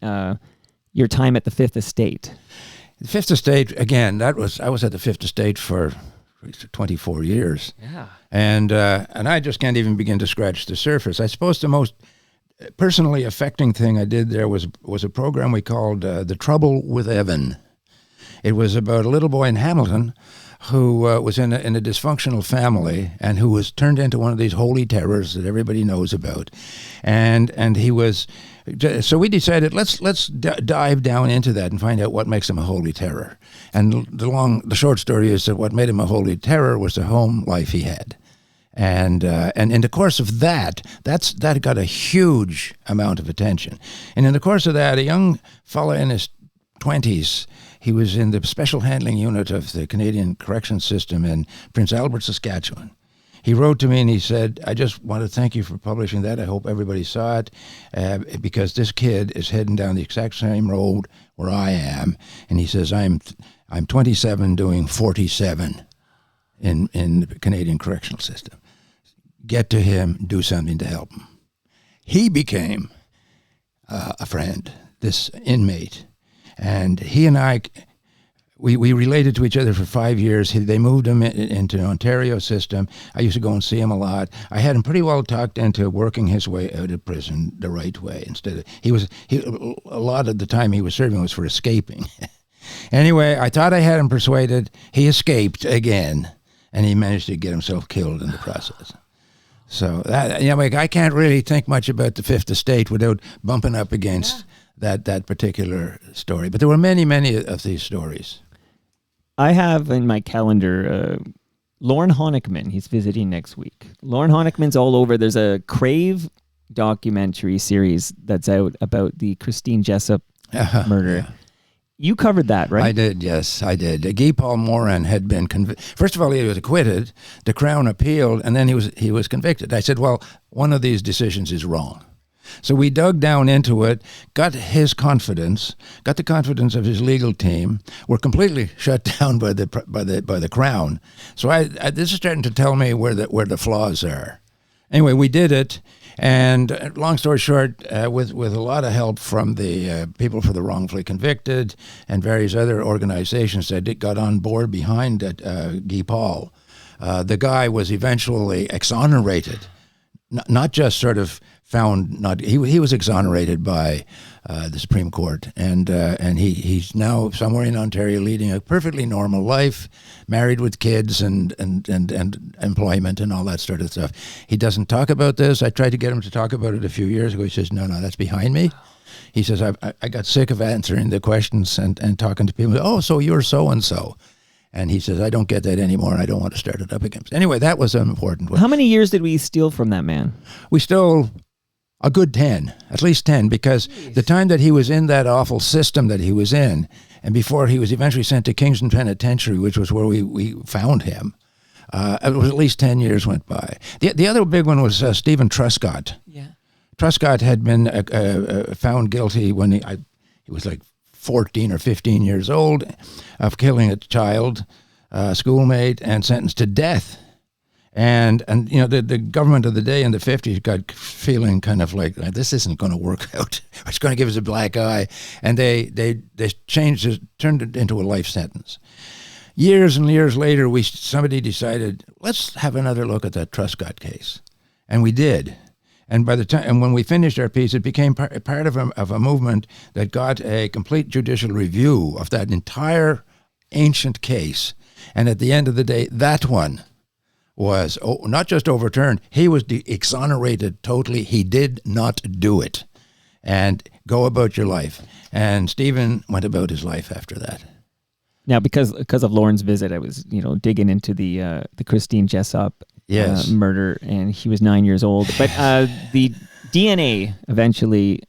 your time at the Fifth Estate. The Fifth Estate, again, I was at the Fifth Estate for 24 years. Yeah. And I just can't even begin to scratch the surface. I suppose the most personally affecting thing I did there was a program we called The Trouble with Evan. It was about a little boy in Hamilton who was in a dysfunctional family and who was turned into one of these holy terrors that everybody knows about. And he was... So we decided let's dive down into that and find out what makes him a holy terror. And the short story is that what made him a holy terror was the home life he had. And in the course of that got a huge amount of attention. And in the course of that, a young fella in his 20s, he was in the special handling unit of the Canadian Correction System in Prince Albert, Saskatchewan. He wrote to me and he said, I just want to thank you for publishing that. I hope everybody saw it because this kid is heading down the exact same road where I am. And he says, I'm 27 doing 47 in the Canadian Correctional System. Get to him, do something to help him. He became a friend, this inmate. And he and I, we related to each other for 5 years. They moved him into the Ontario system. I used to go and see him a lot. I had him pretty well talked into working his way out of prison the right way. Instead of a lot of the time he was serving was for escaping. Anyway, I thought I had him persuaded. He escaped again, and he managed to get himself killed in the process. So that, I can't really think much about the Fifth Estate without bumping up against that particular story. But there were many, many of these stories. I have in my calendar Lorne Honickman. He's visiting next week. Lorne Honickman's all over. There's a Crave documentary series that's out about the Christine Jessup murder. Yeah. You covered that, right? I did, yes, I did. Guy Paul Morin had been convicted. First of all, he was acquitted. The Crown appealed, and then he was convicted. I said, well, one of these decisions is wrong. So we dug down into it, got his confidence, got the confidence of his legal team. We're completely shut down by the Crown. So this is starting to tell me where the flaws are. Anyway, we did it. And long story short, with a lot of help from the people for the wrongfully convicted and various other organizations that got on board behind Guy Paul, the guy was eventually exonerated, not just sort of found not. He was exonerated by the Supreme Court, and he's now somewhere in Ontario leading a perfectly normal life, married with kids and employment and all that sort of stuff. He doesn't talk about this. I tried to get him to talk about it a few years ago. He says, no, that's behind me. He says, I got sick of answering the questions and talking to people. Oh, so you're so-and-so. And he says, I don't get that anymore, and I don't want to start it up again. Anyway, that was an important one. How many years did we steal from that man? We stole a good 10, at least 10, because the time that he was in that awful system that he was in, and before he was eventually sent to Kingston Penitentiary, which was where we found him, it was at least 10 years went by. The other big one was Stephen Truscott. Yeah. Truscott had been found guilty when he was like 14 or 15 years old of killing a child, schoolmate, and sentenced to death. And the government of the day in the 50s got feeling kind of like, this isn't going to work out. It's going to give us a black eye. And they changed it, turned it into a life sentence. Years and years later, somebody decided, let's have another look at that Truscott case. And we did. And by the time, and when we finished our piece, it became part of a movement that got a complete judicial review of that entire ancient case. And at the end of the day, that one was not just overturned, he was exonerated totally. He did not do it. And go about your life. And Stephen went about his life after that. Now, because of Lauren's visit, I was digging into the Christine Jessup murder, and he was 9 years old. But the DNA eventually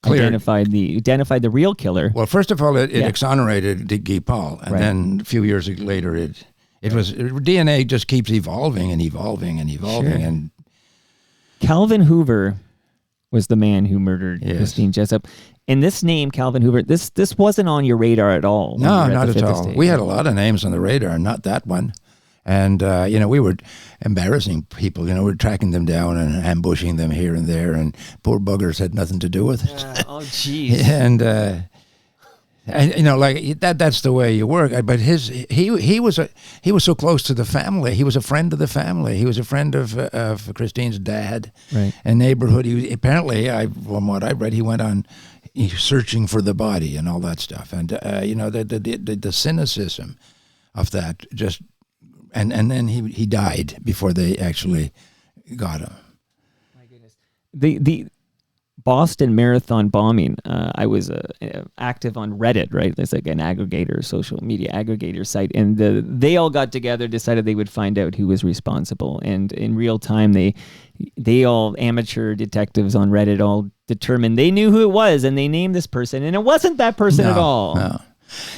identified the real killer. Well, first of all, it exonerated Guy Paul, and then a few years later, it was DNA just keeps evolving and evolving and evolving. Sure. And Calvin Hoover was the man who murdered Christine Jessup. And this name, Calvin Hoover, this wasn't on your radar at all. No, not at all. We had a lot of names on the radar, not that one. And, we were embarrassing people. We were tracking them down and ambushing them here and there, and poor buggers had nothing to do with it. Oh, jeez. And that's the way you work. But he was so close to the family. He was a friend of the family. He was a friend of Christine's dad, right, and neighborhood. He apparently, from what I read, he went on searching for the body and all that stuff. And the cynicism of that just, and then he died before they actually got him. My goodness. Boston Marathon bombing, I was active on Reddit, right? There's like an aggregator, social media aggregator site, and they all got together, decided they would find out who was responsible, and in real time, they all amateur detectives on Reddit all determined they knew who it was, and they named this person, and it wasn't that person at all.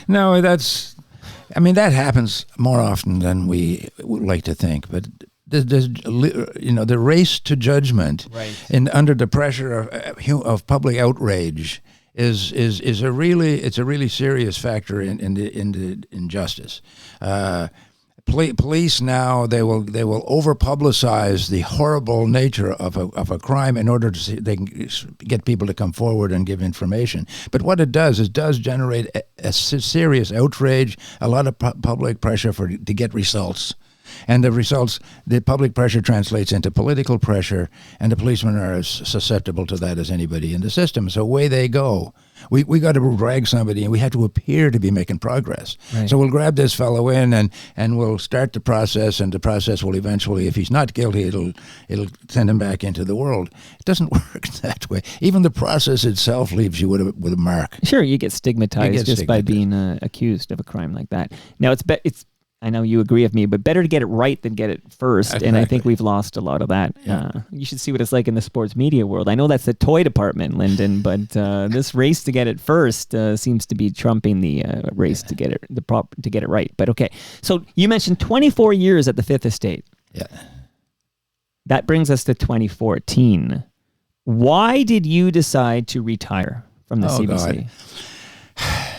No, that happens more often than we would like to think, but. There's, the race to judgment, right, and under the pressure of public outrage is a really serious factor in the injustice. Police now they will over publicize the horrible nature of a crime in order to see they can get people to come forward and give information. But what it does generate a serious outrage, a lot of public pressure to get results. And the public pressure translates into political pressure, and the policemen are as susceptible to that as anybody in the system. So away they go. We got to drag somebody, and we have to appear to be making progress. Right. So we'll grab this fellow in, and we'll start the process, and the process will eventually, if he's not guilty, it'll send him back into the world. It doesn't work that way. Even the process itself leaves you with a mark. Sure, you get stigmatized by being accused of a crime like that. Now it's. I know you agree with me, but better to get it right than get it first. Exactly. And I think we've lost a lot of that. Yeah. You should see what it's like in the sports media world. I know that's the toy department, Linden, but this race to get it first seems to be trumping the race to get it right. But okay, so you mentioned 24 years at the Fifth Estate. Yeah. That brings us to 2014. Why did you decide to retire from the CBC? God.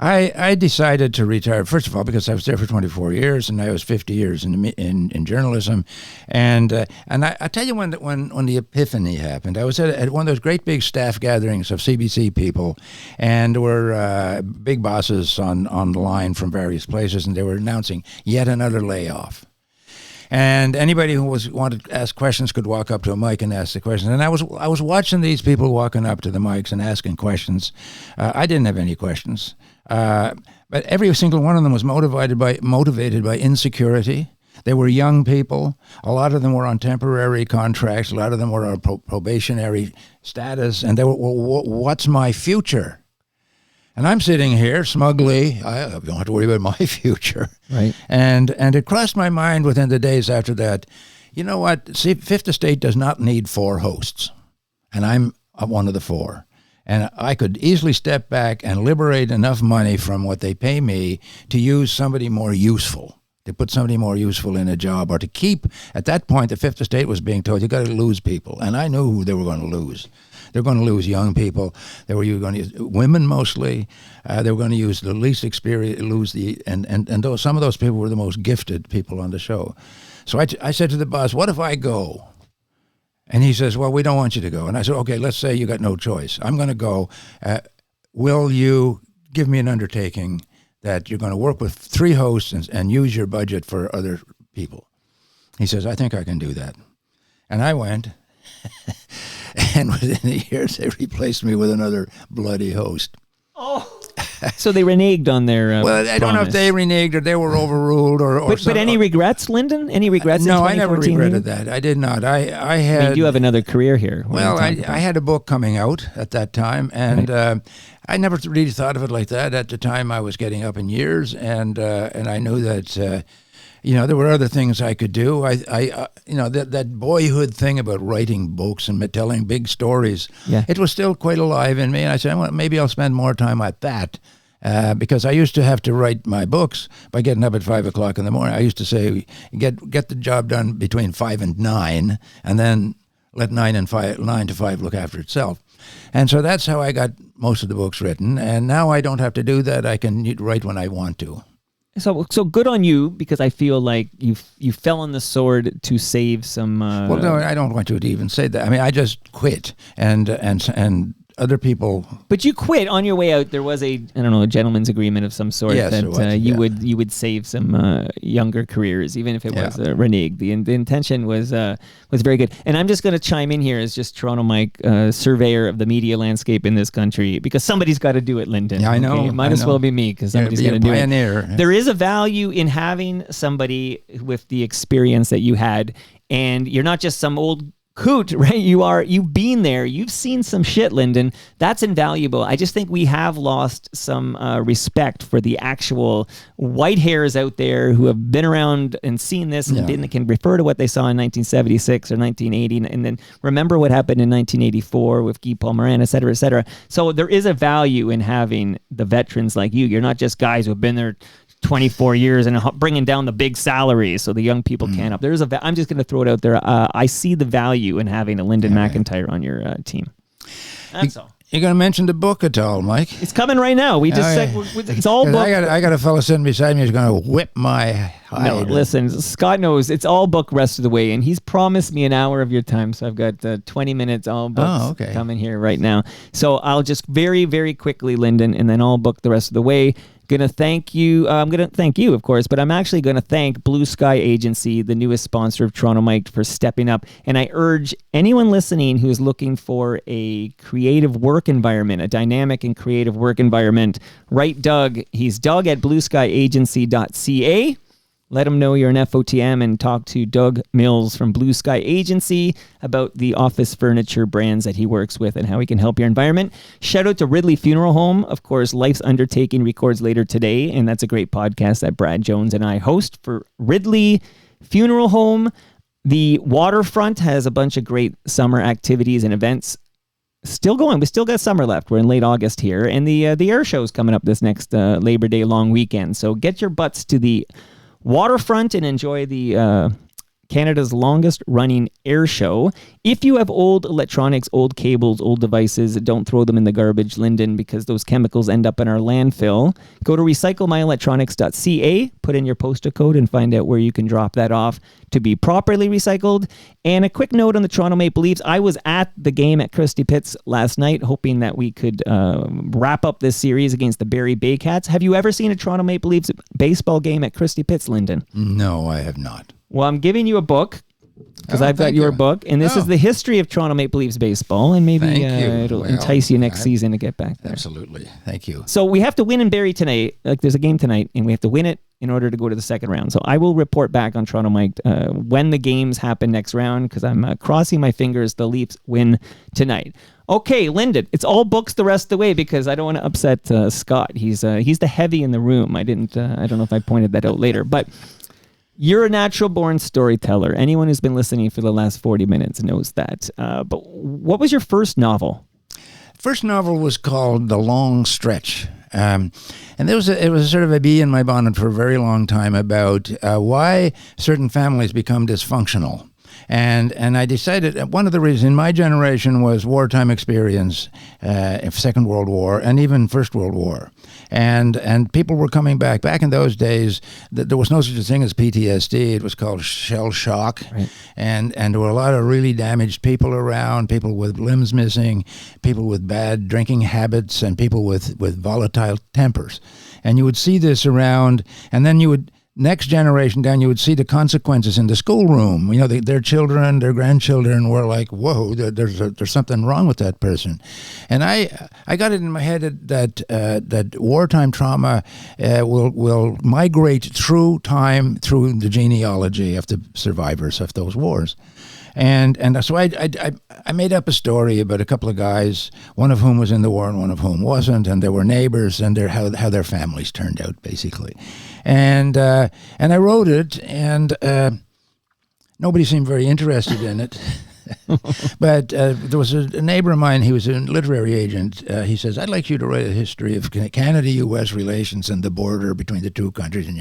I decided to retire, first of all, because I was there for 24 years, and I was 50 years in journalism. And I tell you when the epiphany happened. I was at one of those great big staff gatherings of CBC people, and there were big bosses on the line from various places, and they were announcing yet another layoff. And anybody who wanted to ask questions could walk up to a mic and ask the questions. And I was watching these people walking up to the mics and asking questions. I didn't have any questions. But every single one of them was motivated by insecurity. They were young people. A lot of them were on temporary contracts. A lot of them were on probationary status. And they were, well, what's my future? And I'm sitting here smugly. I don't have to worry about my future. Right. And it crossed my mind within the days after that, you know what? See, Fifth Estate does not need 4 hosts. And I'm one of the 4. And I could easily step back and liberate enough money from what they pay me to use somebody more useful, to put somebody more useful in a job, or to keep, at that point, the Fifth Estate was being told, you got to lose people. And I knew who they were going to lose. They're going to lose young people. They were going to use women mostly. They were going to use the least experience, and some of those people were the most gifted people on the show. So I said to the boss, what if I go? And he says, well, we don't want you to go. And I said, okay, let's say you got no choice. I'm going to go. Will you give me an undertaking that you're going to work with 3 hosts and use your budget for other people? He says, I think I can do that. And I went. And within a year, they replaced me with another bloody host. Oh. So they reneged on their well, I don't know if they reneged or they were overruled or But any regrets, Linden? Any regrets no, in 2014? I never regretted that. I did not. I had... I mean, you have another career here. Well, I had a book coming out at that time, and right. I never really thought of it like that. At the time, I was getting up in years, and I knew that... there were other things I could do. That boyhood thing about writing books and telling big stories, it was still quite alive in me. And I said, well, maybe I'll spend more time at that. Because I used to have to write my books by getting up at 5 o'clock in the morning. I used to say, get the job done between 5 and 9, and then let 9 to 5 look after itself. And so that's how I got most of the books written. And now I don't have to do that. I can write when I want to. So good on you, because I feel like you fell on the sword to save some. Well, no, I don't want you to even say that. I mean, I just quit, and other people. But you quit on your way out. There was a gentleman's agreement of some sort that you would save some younger careers, even if it was reneged. The intention was very good. And I'm just going to chime in here as just Toronto Mike, surveyor of the media landscape in this country, because somebody's got to do it, Linden. Yeah, I know. Okay? It might as well be me, because somebody's going to do pioneer. It. There is a value in having somebody with the experience that you had, and you're not just some old Coot, right? You've been there. You've seen some shit, Linden. That's invaluable. I just think we have lost some respect for the actual white hairs out there who have been around and seen this and can refer to what they saw in 1976 or 1980 and then remember what happened in 1984 with Guy Palmerin, et cetera, et cetera. So there is a value in having the veterans like you. You're not just guys who have been there 24 years and bringing down the big salaries so the young people can't up. I'm just going to throw it out there. I see the value in having a Linden MacIntyre on your team. That's all. You going to mention the book at all, Mike? It's coming right now. We just said it's all booked. I got a fellow sitting beside me who's going to whip my hide. No, listen, Scott knows it's all booked rest of the way, and he's promised me an hour of your time, so I've got 20 minutes all booked coming here right now. So I'll just very, very quickly, Linden, and then I'll book the rest of the way. Gonna thank you. I'm gonna thank you, of course, but I'm actually gonna thank Blue Sky Agency, the newest sponsor of Toronto Mike, for stepping up. And I urge anyone listening who is looking for a creative work environment, a dynamic and creative work environment, write Doug. He's Doug at blueskyagency.ca. Let him know you're an FOTM and talk to Doug Mills from Blue Sky Agency about the office furniture brands that he works with and how he can help your environment. Shout out to Ridley Funeral Home. Of course, Life's Undertaking records later today, and that's a great podcast that Brad Jones and I host for Ridley Funeral Home. The waterfront has a bunch of great summer activities and events still going. We still got summer left. We're in late August here, and the air show is coming up this next Labor Day long weekend. So get your butts to the waterfront and enjoy the Canada's longest running air show. If you have old electronics, old cables, old devices, don't throw them in the garbage, Linden, because those chemicals end up in our landfill. Go to recyclemyelectronics.ca, put in your postal code and find out where you can drop that off to be properly recycled. And a quick note on the Toronto Maple Leafs. I was at the game at Christie Pitts last night, hoping that we could wrap up this series against the Barrie Baycats. Have you ever seen a Toronto Maple Leafs baseball game at Christie Pitts, Linden? No, I have not. Well, I'm giving you a book because I've got your book, and this is the history of Toronto Maple Leafs baseball, and maybe it'll entice you next season to get back there. Absolutely. Thank you. So we have to win in Barrie tonight. Like, there's a game tonight, and we have to win it in order to go to the second round. So I will report back on Toronto Mike when the games happen next round, because I'm crossing my fingers the Leafs win tonight. Okay, Linden, it's all books the rest of the way because I don't want to upset Scott. He's the heavy in the room. I don't know if I pointed that out later, but you're a natural-born storyteller. Anyone who's been listening for the last 40 minutes knows that. But what was your first novel? First novel was called The Long Stretch. And it was sort of a bee in my bonnet for a very long time about why certain families become dysfunctional. And I decided one of the reasons in my generation was wartime experience, Second World War, and even First World War. And people were coming back. Back in those days, there was no such a thing as PTSD. It was called shell shock. Right. And there were a lot of really damaged people around, people with limbs missing, people with bad drinking habits, and people with volatile tempers. And you would see this around, and then you would, next generation down, you would see the consequences in the schoolroom. You know, their children, their grandchildren were like, whoa, there's something wrong with that person. And I got it in my head that wartime trauma will migrate through time, through the genealogy of the survivors of those wars. And so I made up a story about a couple of guys, one of whom was in the war and one of whom wasn't, and they were neighbors, and how their families turned out, basically. And I wrote it, and nobody seemed very interested in it. But there was a neighbor of mine, he was a literary agent. He says, I'd like you to write a history of Canada-U.S. relations and the border between the two countries. And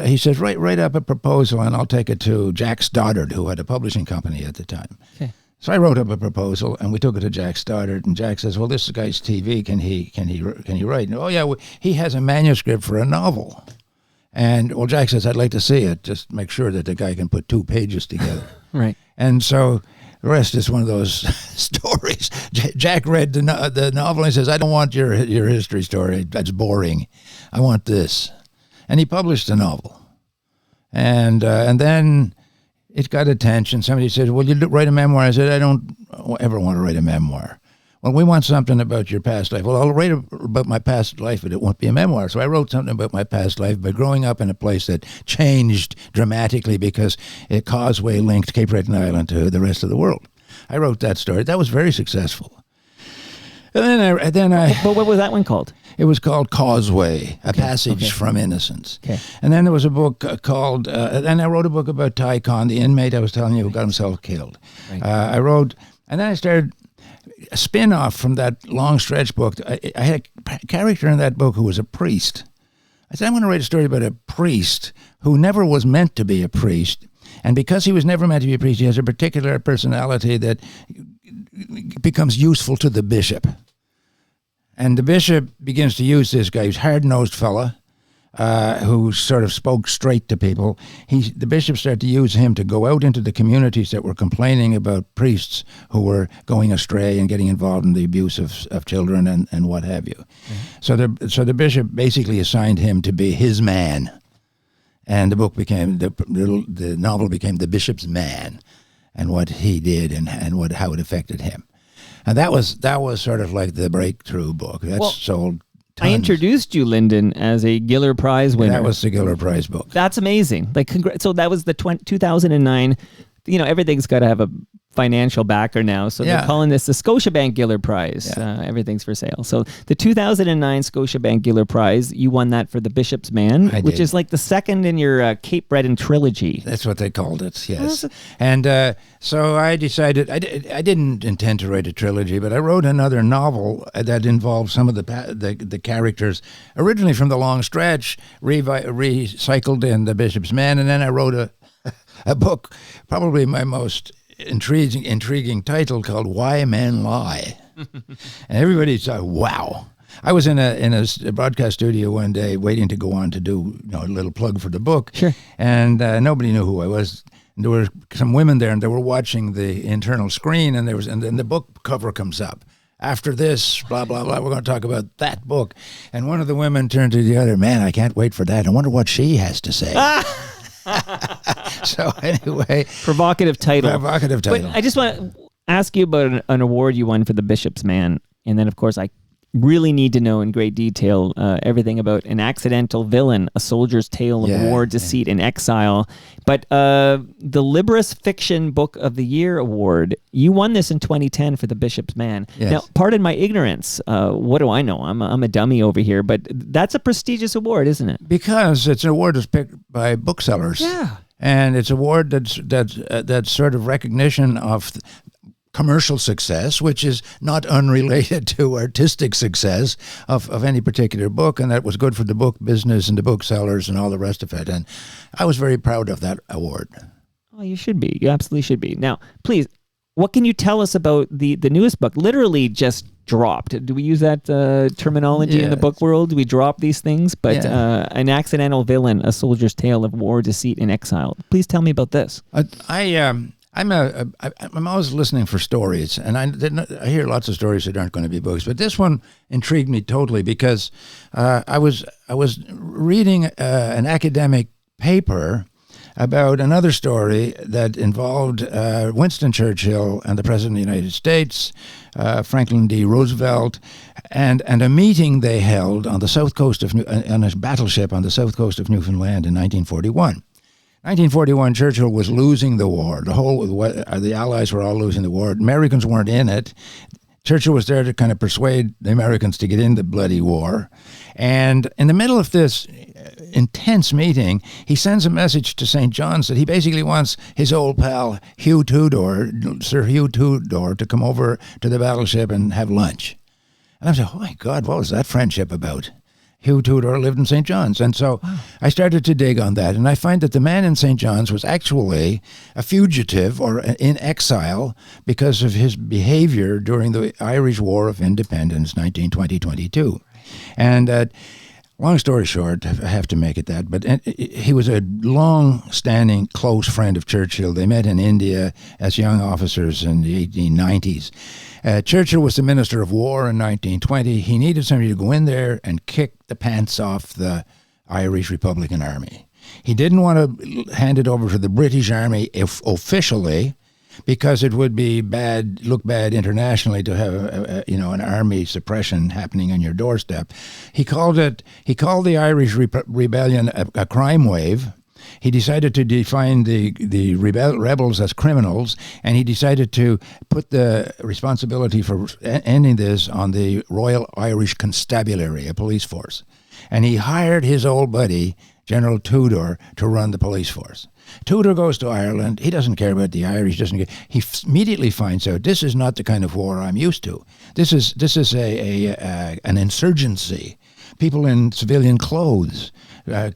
he said, write up a proposal and I'll take it to Jack Stoddard, who had a publishing company at the time. Okay. So I wrote up a proposal and we took it to Jack Stoddard, and Jack says, well, this guy's TV. Can he write? And, oh yeah, he has a manuscript for a novel. And well, Jack says, I'd like to see it. Just make sure that the guy can put 2 pages together. Right. And so the rest is one of those stories. Jack read the novel and he says, I don't want your history story. That's boring. I want this. And he published the novel. And then it got attention. Somebody said, well, you write a memoir. I said, I don't ever want to write a memoir. well, we want something about your past life. Well, I'll write about my past life, but it won't be a memoir. So I wrote something about my past life by growing up in a place that changed dramatically because a causeway linked Cape Breton Island to the rest of the world. I wrote that story. That was very successful. And then I But what was that one called? It was called Causeway, A Passage from Innocence. Okay. And then there was a book called, then I wrote a book about Ty Conn, the inmate I was telling you who got himself killed. Right. I wrote, and then I started a spin-off from that long stretch book. I had a character in that book who was a priest. I said, I'm going to write a story about a priest who never was meant to be a priest. And because he was never meant to be a priest, he has a particular personality that becomes useful to the bishop. And the bishop begins to use this guy, who's a hard-nosed fella, who sort of spoke straight to people. The bishop started to use him to go out into the communities that were complaining about priests who were going astray and getting involved in the abuse of children and what have you. Mm-hmm. So the bishop basically assigned him to be his man. And the book became, the novel became The Bishop's Man, and what he did and how it affected him. And that was sort of like the breakthrough book. That's sold tons. I introduced you, Linden, as a Giller Prize winner. That was the Giller Prize book. That's amazing. Like, so that was the 2009. You know, everything's got to have a financial backer now, so they're calling this the Scotiabank Giller Prize. Yeah. Everything's for sale. So the 2009 Scotiabank Giller Prize, you won that for The Bishop's Man, which is like the second in your Cape Breton trilogy. That's what they called it, yes. And so I decided, I didn't intend to write a trilogy, but I wrote another novel that involved some of the characters, originally from The Long Stretch, recycled in The Bishop's Man, and then I wrote a book, probably my most intriguing title, called Why Men Lie. And everybody said, wow. I was in a broadcast studio one day waiting to go on to do a little plug for the book. Sure. And nobody knew who I was. And there were some women there, and they were watching the internal screen, and then the book cover comes up. After this, blah, blah, blah, we're going to talk about that book. And one of the women turned to the other, man, I can't wait for that. I wonder what she has to say. So anyway. Provocative title. But I just want to ask you about an award you won for The Bishop's Man. And then, of course, I really need to know in great detail everything about An Accidental Villain, A Soldier's Tale of War, Deceit, and Exile. But the Libris Fiction Book of the Year Award, you won this in 2010 for The Bishop's Man. Yes. Now, pardon my ignorance. What do I know? I'm a dummy over here. But that's a prestigious award, isn't it? Because it's an award that's picked by booksellers. Yeah. And it's an award that's sort of recognition of commercial success, which is not unrelated to artistic success of any particular book, and that was good for the book business and the booksellers and all the rest of it. And I was very proud of that award. Oh, you should be. You absolutely should be. Now, please, what can you tell us about the newest book? Literally just dropped. Do we use that terminology in the book world? Do we drop these things? But An Accidental Villain, A Soldier's Tale of War, Deceit, and Exile. Please tell me about this. I'm always listening for stories, and I hear lots of stories that aren't going to be books, but this one intrigued me totally because I was reading an academic paper about another story that involved Winston Churchill and the President of the United States, Franklin D. Roosevelt, and a meeting they held on the south coast of on a battleship on the south coast of Newfoundland in 1941. 1941, Churchill was losing the war. The Allies were all losing the war. Americans weren't in it. Churchill was there to kind of persuade the Americans to get in the bloody war. And in the middle of this intense meeting, he sends a message to St. John's that he basically wants his old pal Hugh Tudor, Sir Hugh Tudor, to come over to the battleship and have lunch. And I was like, oh my God, what was that friendship about? Hugh Tudor lived in St. John's. And so I started to dig on that. And I find that the man in St. John's was actually a fugitive or in exile because of his behavior during the Irish War of Independence, 1920-22. And long story short, I have to make it that, but he was a long-standing close friend of Churchill. They met in India as young officers in the 1890s. Churchill was the Minister of War in 1920. He needed somebody to go in there and kick the pants off the Irish Republican Army. He didn't want to hand it over to the British Army officially, because it would be look bad internationally to have an army suppression happening on your doorstep. He called the Irish rebellion a crime wave. He decided to define the rebels as criminals, and he decided to put the responsibility for ending this on the Royal Irish Constabulary, a police force. And he hired his old buddy, General Tudor, to run the police force. Tudor goes to Ireland. He doesn't care about the Irish. He immediately finds out this is not the kind of war I'm used to. This is an insurgency. People in civilian clothes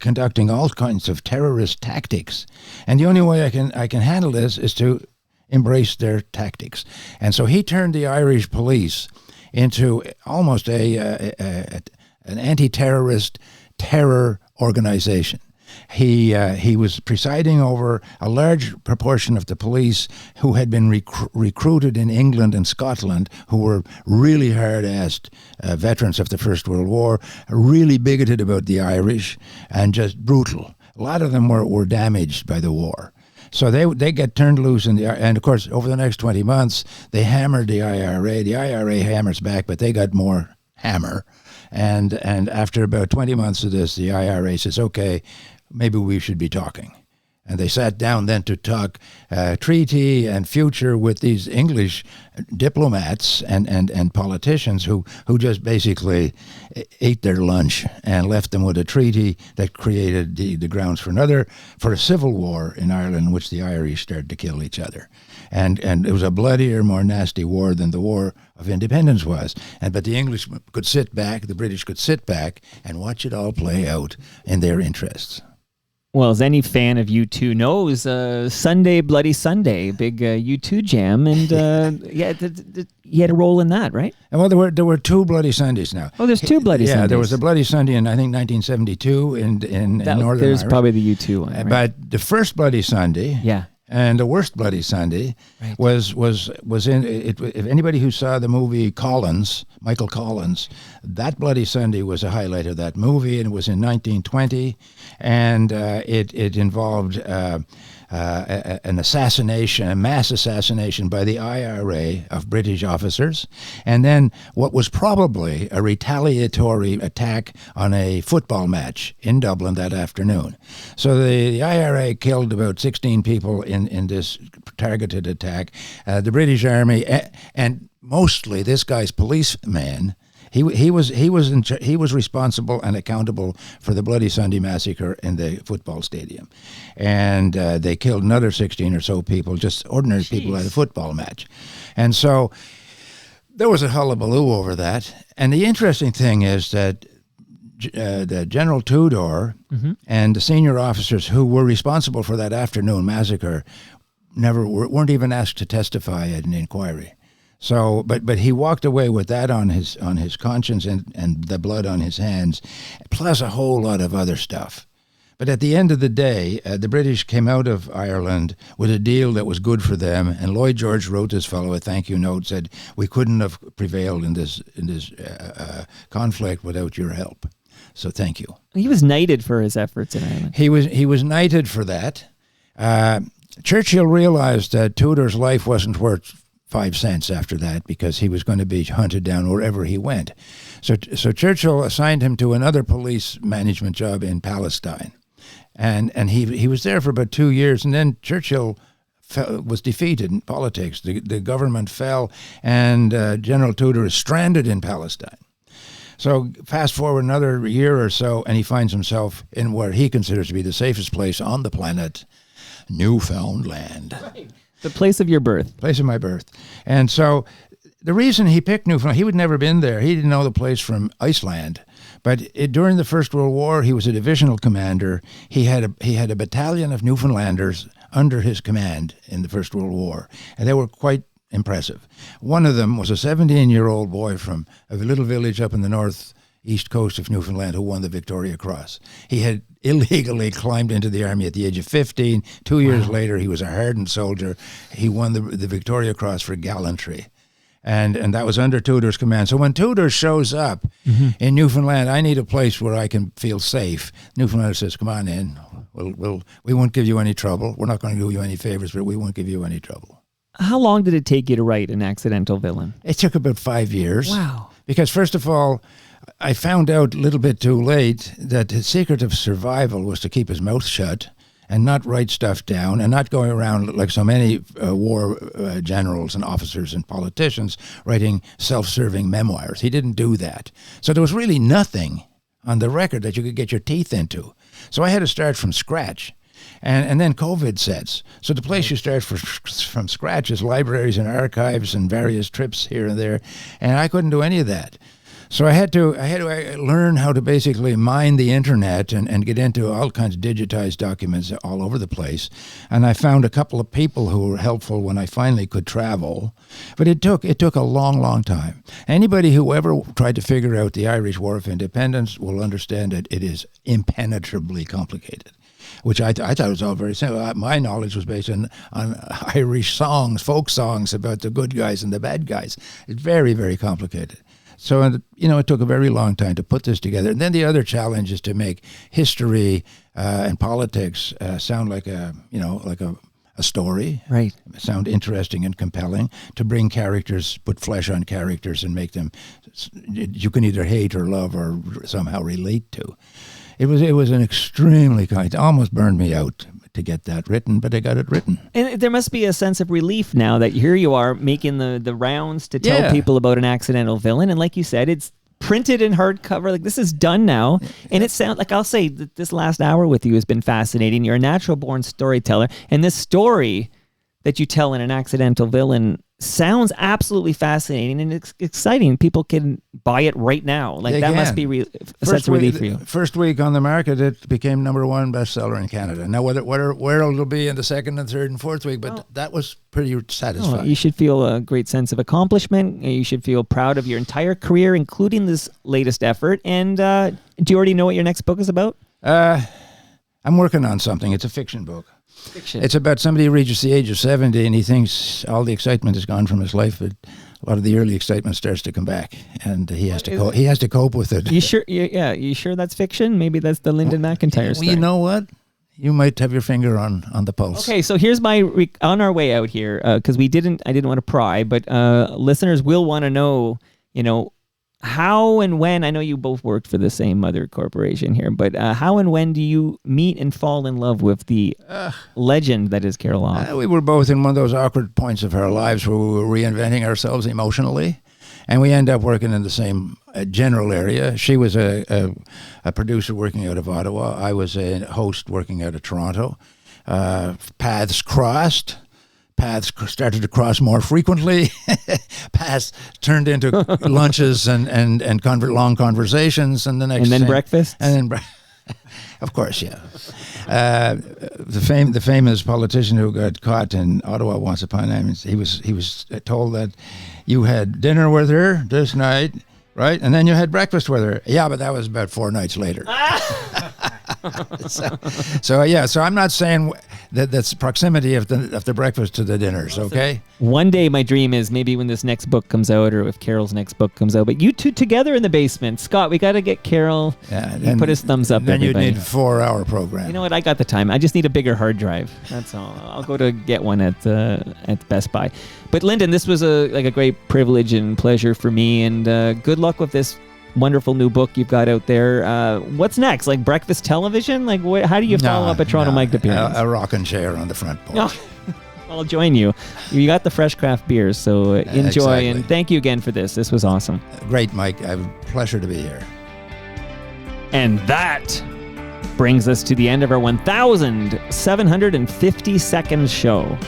conducting all kinds of terrorist tactics, and the only way I can handle this is to embrace their tactics. And so he turned the Irish police into almost an anti-terrorist terror organization. He was presiding over a large proportion of the police who had been recruited in England and Scotland, who were really hard-assed veterans of the First World War, really bigoted about the Irish, and just brutal. A lot of them were damaged by the war. So they get turned loose, and of course, over the next 20 months, they hammered the IRA. The IRA hammers back, but they got more hammer. And after about 20 months of this, the IRA says, okay, maybe we should be talking. And they sat down then to talk treaty and future with these English diplomats and politicians who just basically ate their lunch and left them with a treaty that created the grounds for a civil war in Ireland, in which the Irish started to kill each other. And it was a bloodier, more nasty war than the War of Independence was. But the English could sit back, the British could sit back and watch it all play out in their interests. Well, as any fan of U2 knows, Sunday, Bloody Sunday, big U2 jam, and you had a role in that, right? Well, there were two Bloody Sundays now. Oh, there's two Bloody Sundays. Yeah, there was a Bloody Sunday in, I think, 1972 in Northern Ireland. There's probably the U2 one, right? But the first Bloody Sunday... Yeah. And the worst Bloody Sunday was in it. If anybody who saw the movie Michael Collins, that Bloody Sunday was a highlight of that movie, and it was in 1920, and it involved an assassination, a mass assassination by the IRA of British officers, and then what was probably a retaliatory attack on a football match in Dublin that afternoon. So the IRA killed about 16 people in this targeted attack. The British Army and mostly this guy's policeman. He was responsible and accountable for the Bloody Sunday massacre in the football stadium, and they killed another 16 or so people, just ordinary people at a football match, and so there was a hullabaloo over that. And the interesting thing is that the General Tudor and the senior officers who were responsible for that afternoon massacre weren't even asked to testify at an inquiry. So, but he walked away with that on his conscience and the blood on his hands, plus a whole lot of other stuff. But at the end of the day, the British came out of Ireland with a deal that was good for them, and Lloyd George wrote this fellow a thank you note, said, "We couldn't have prevailed in this conflict without your help. So thank you." He was knighted for his efforts in Ireland. He was knighted for that. Churchill realized that Tudor's life wasn't worth 5 cents after that, because he was going to be hunted down wherever he went. So Churchill assigned him to another police management job in Palestine. And he was there for about 2 years, and then Churchill was defeated in politics. The government fell, and General Tudor is stranded in Palestine. So fast forward another year or so, and he finds himself in where he considers to be the safest place on the planet, Newfoundland. Right. The place of your birth. Place of my birth. And so the reason he picked Newfoundland, he would never been there. He didn't know the place from Iceland. But during the First World War, he was a divisional commander. He had a battalion of Newfoundlanders under his command in the First World War, and they were quite impressive. One of them was a 17-year-old boy from a little village up in the northeast coast of Newfoundland who won the Victoria Cross. He had illegally climbed into the army at the age of 15. 2 years later, he was a hardened soldier. He won the Victoria Cross for gallantry. And that was under Tudor's command. So when Tudor shows up in Newfoundland, I need a place where I can feel safe. Newfoundlander says, "Come on in. We won't give you any trouble. We're not going to do you any favors, but we won't give you any trouble." How long did it take you to write An Accidental Villain? It took about 5 years. Wow. Because first of all, I found out a little bit too late that his secret of survival was to keep his mouth shut and not write stuff down and not going around like so many war generals and officers and politicians writing self-serving memoirs. He didn't do that. So there was really nothing on the record that you could get your teeth into. So I had to start from scratch. And then COVID sets. So the place you start from scratch is libraries and archives and various trips here and there. And I couldn't do any of that. So I had to learn how to basically mine the internet and get into all kinds of digitized documents all over the place. And I found a couple of people who were helpful when I finally could travel. But it took a long, long time. Anybody who ever tried to figure out the Irish War of Independence will understand that it is impenetrably complicated, which I thought was all very simple. My knowledge was based on Irish songs, folk songs about the good guys and the bad guys. It's very, very complicated. So, it took a very long time to put this together. And then the other challenge is to make history and politics sound like a story. Right. Sound interesting and compelling. To bring characters, put flesh on characters and make them you can either hate or love or somehow relate to. It was an extremely it almost burned me out to get that written, but I got it written. And there must be a sense of relief now that here you are making the rounds to tell people about An Accidental Villain. And like you said, it's printed in hardcover. Like, this is done now. And it sounds like, I'll say that this last hour with you has been fascinating. You're a natural born storyteller. And this story that you tell in An Accidental Villain sounds absolutely fascinating and it's exciting. People can buy it right now. Like, that must be a sense of relief for you. First week on the market, it became #1 bestseller in Canada. Now, where it'll be in the second and third and fourth week, but that was pretty satisfying. You should feel a great sense of accomplishment. You should feel proud of your entire career, including this latest effort. And do you already know what your next book is about? I'm working on something. It's a fiction book. Fiction. It's about somebody who reaches the age of 70 and he thinks all the excitement is gone from his life, but a lot of the early excitement starts to come back, and he has to cope with it. You sure? Yeah, you sure that's fiction? Maybe that's the Linden MacIntyre's Well, you know what? You might have your finger on the pulse. Okay, so here's on our way out here, because I didn't want to pry, but listeners will want to know, how and when. I know you both worked for the same mother corporation here, but how and when do you meet and fall in love with the legend that is Carol Off? We were both in one of those awkward points of our lives where we were reinventing ourselves emotionally, and we end up working in the same general area. She was a producer working out of Ottawa. I was a host working out of Toronto. Paths crossed. Paths started to cross more frequently. Paths turned into lunches and long conversations, and the next and then breakfast, and then of course, yeah. The famous politician who got caught in Ottawa once upon a time, he was told that you had dinner with her this night, right, and then you had breakfast with her. Yeah, but that was about 4 nights later. So I'm not saying that's proximity of the breakfast to the dinners, okay? One day my dream is maybe when this next book comes out, or if Carol's next book comes out, but you two together in the basement. Scott, we got to get Carol. Yeah, and put his thumbs up. Then everybody. You need a 4-hour program. You know what? I got the time. I just need a bigger hard drive. That's all. I'll go to get one at Best Buy. But Linden, this was a great privilege and pleasure for me, and good luck with this wonderful new book you've got out there. What's next? Like breakfast television? Like how do you follow up a Toronto Mike appearance? A rocking chair on the front porch. I'll join you. You got the fresh craft beers, so enjoy. Exactly. And thank you again for this. This was awesome. Great, Mike. A pleasure to be here. And that brings us to the end of our 1,752nd show.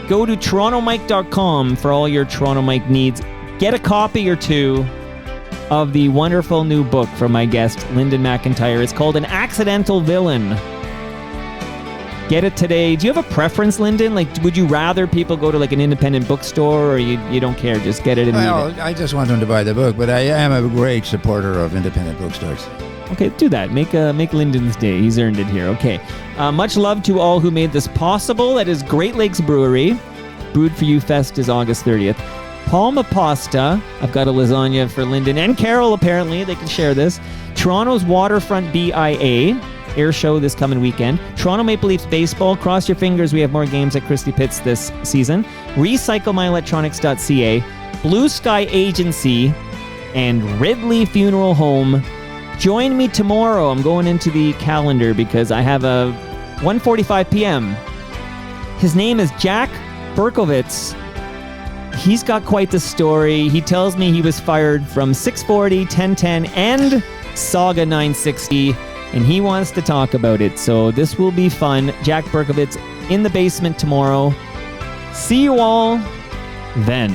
Go to torontomike.com for all your Toronto Mike needs. Get a copy or two of the wonderful new book from my guest, Linden MacIntyre. It's called An Accidental Villain. Get it today. Do you have a preference, Linden? Like, would you rather people go to like an independent bookstore, or you don't care, just get it and read it? I just want them to buy the book, but I am a great supporter of independent bookstores. Okay, do that. Make Linden's day. He's earned it here. Okay. Much love to all who made this possible. That is Great Lakes Brewery. Brewed for You Fest is August 30th. Palma Pasta. I've got a lasagna for Linden and Carol, apparently. They can share this. Toronto's Waterfront BIA. air show this coming weekend. Toronto Maple Leafs baseball. Cross your fingers, we have more games at Christie Pitts this season. RecycleMyElectronics.ca, Blue Sky Agency, and Ridley Funeral Home. Join me tomorrow. I'm going into the calendar because I have a 1:45 p.m. His name is Jack Berkowitz. He's got quite the story. He tells me he was fired from 640, 1010, and Saga 960, and he wants to talk about it. So this will be fun. Jack Berkowitz in the basement tomorrow. See you all then.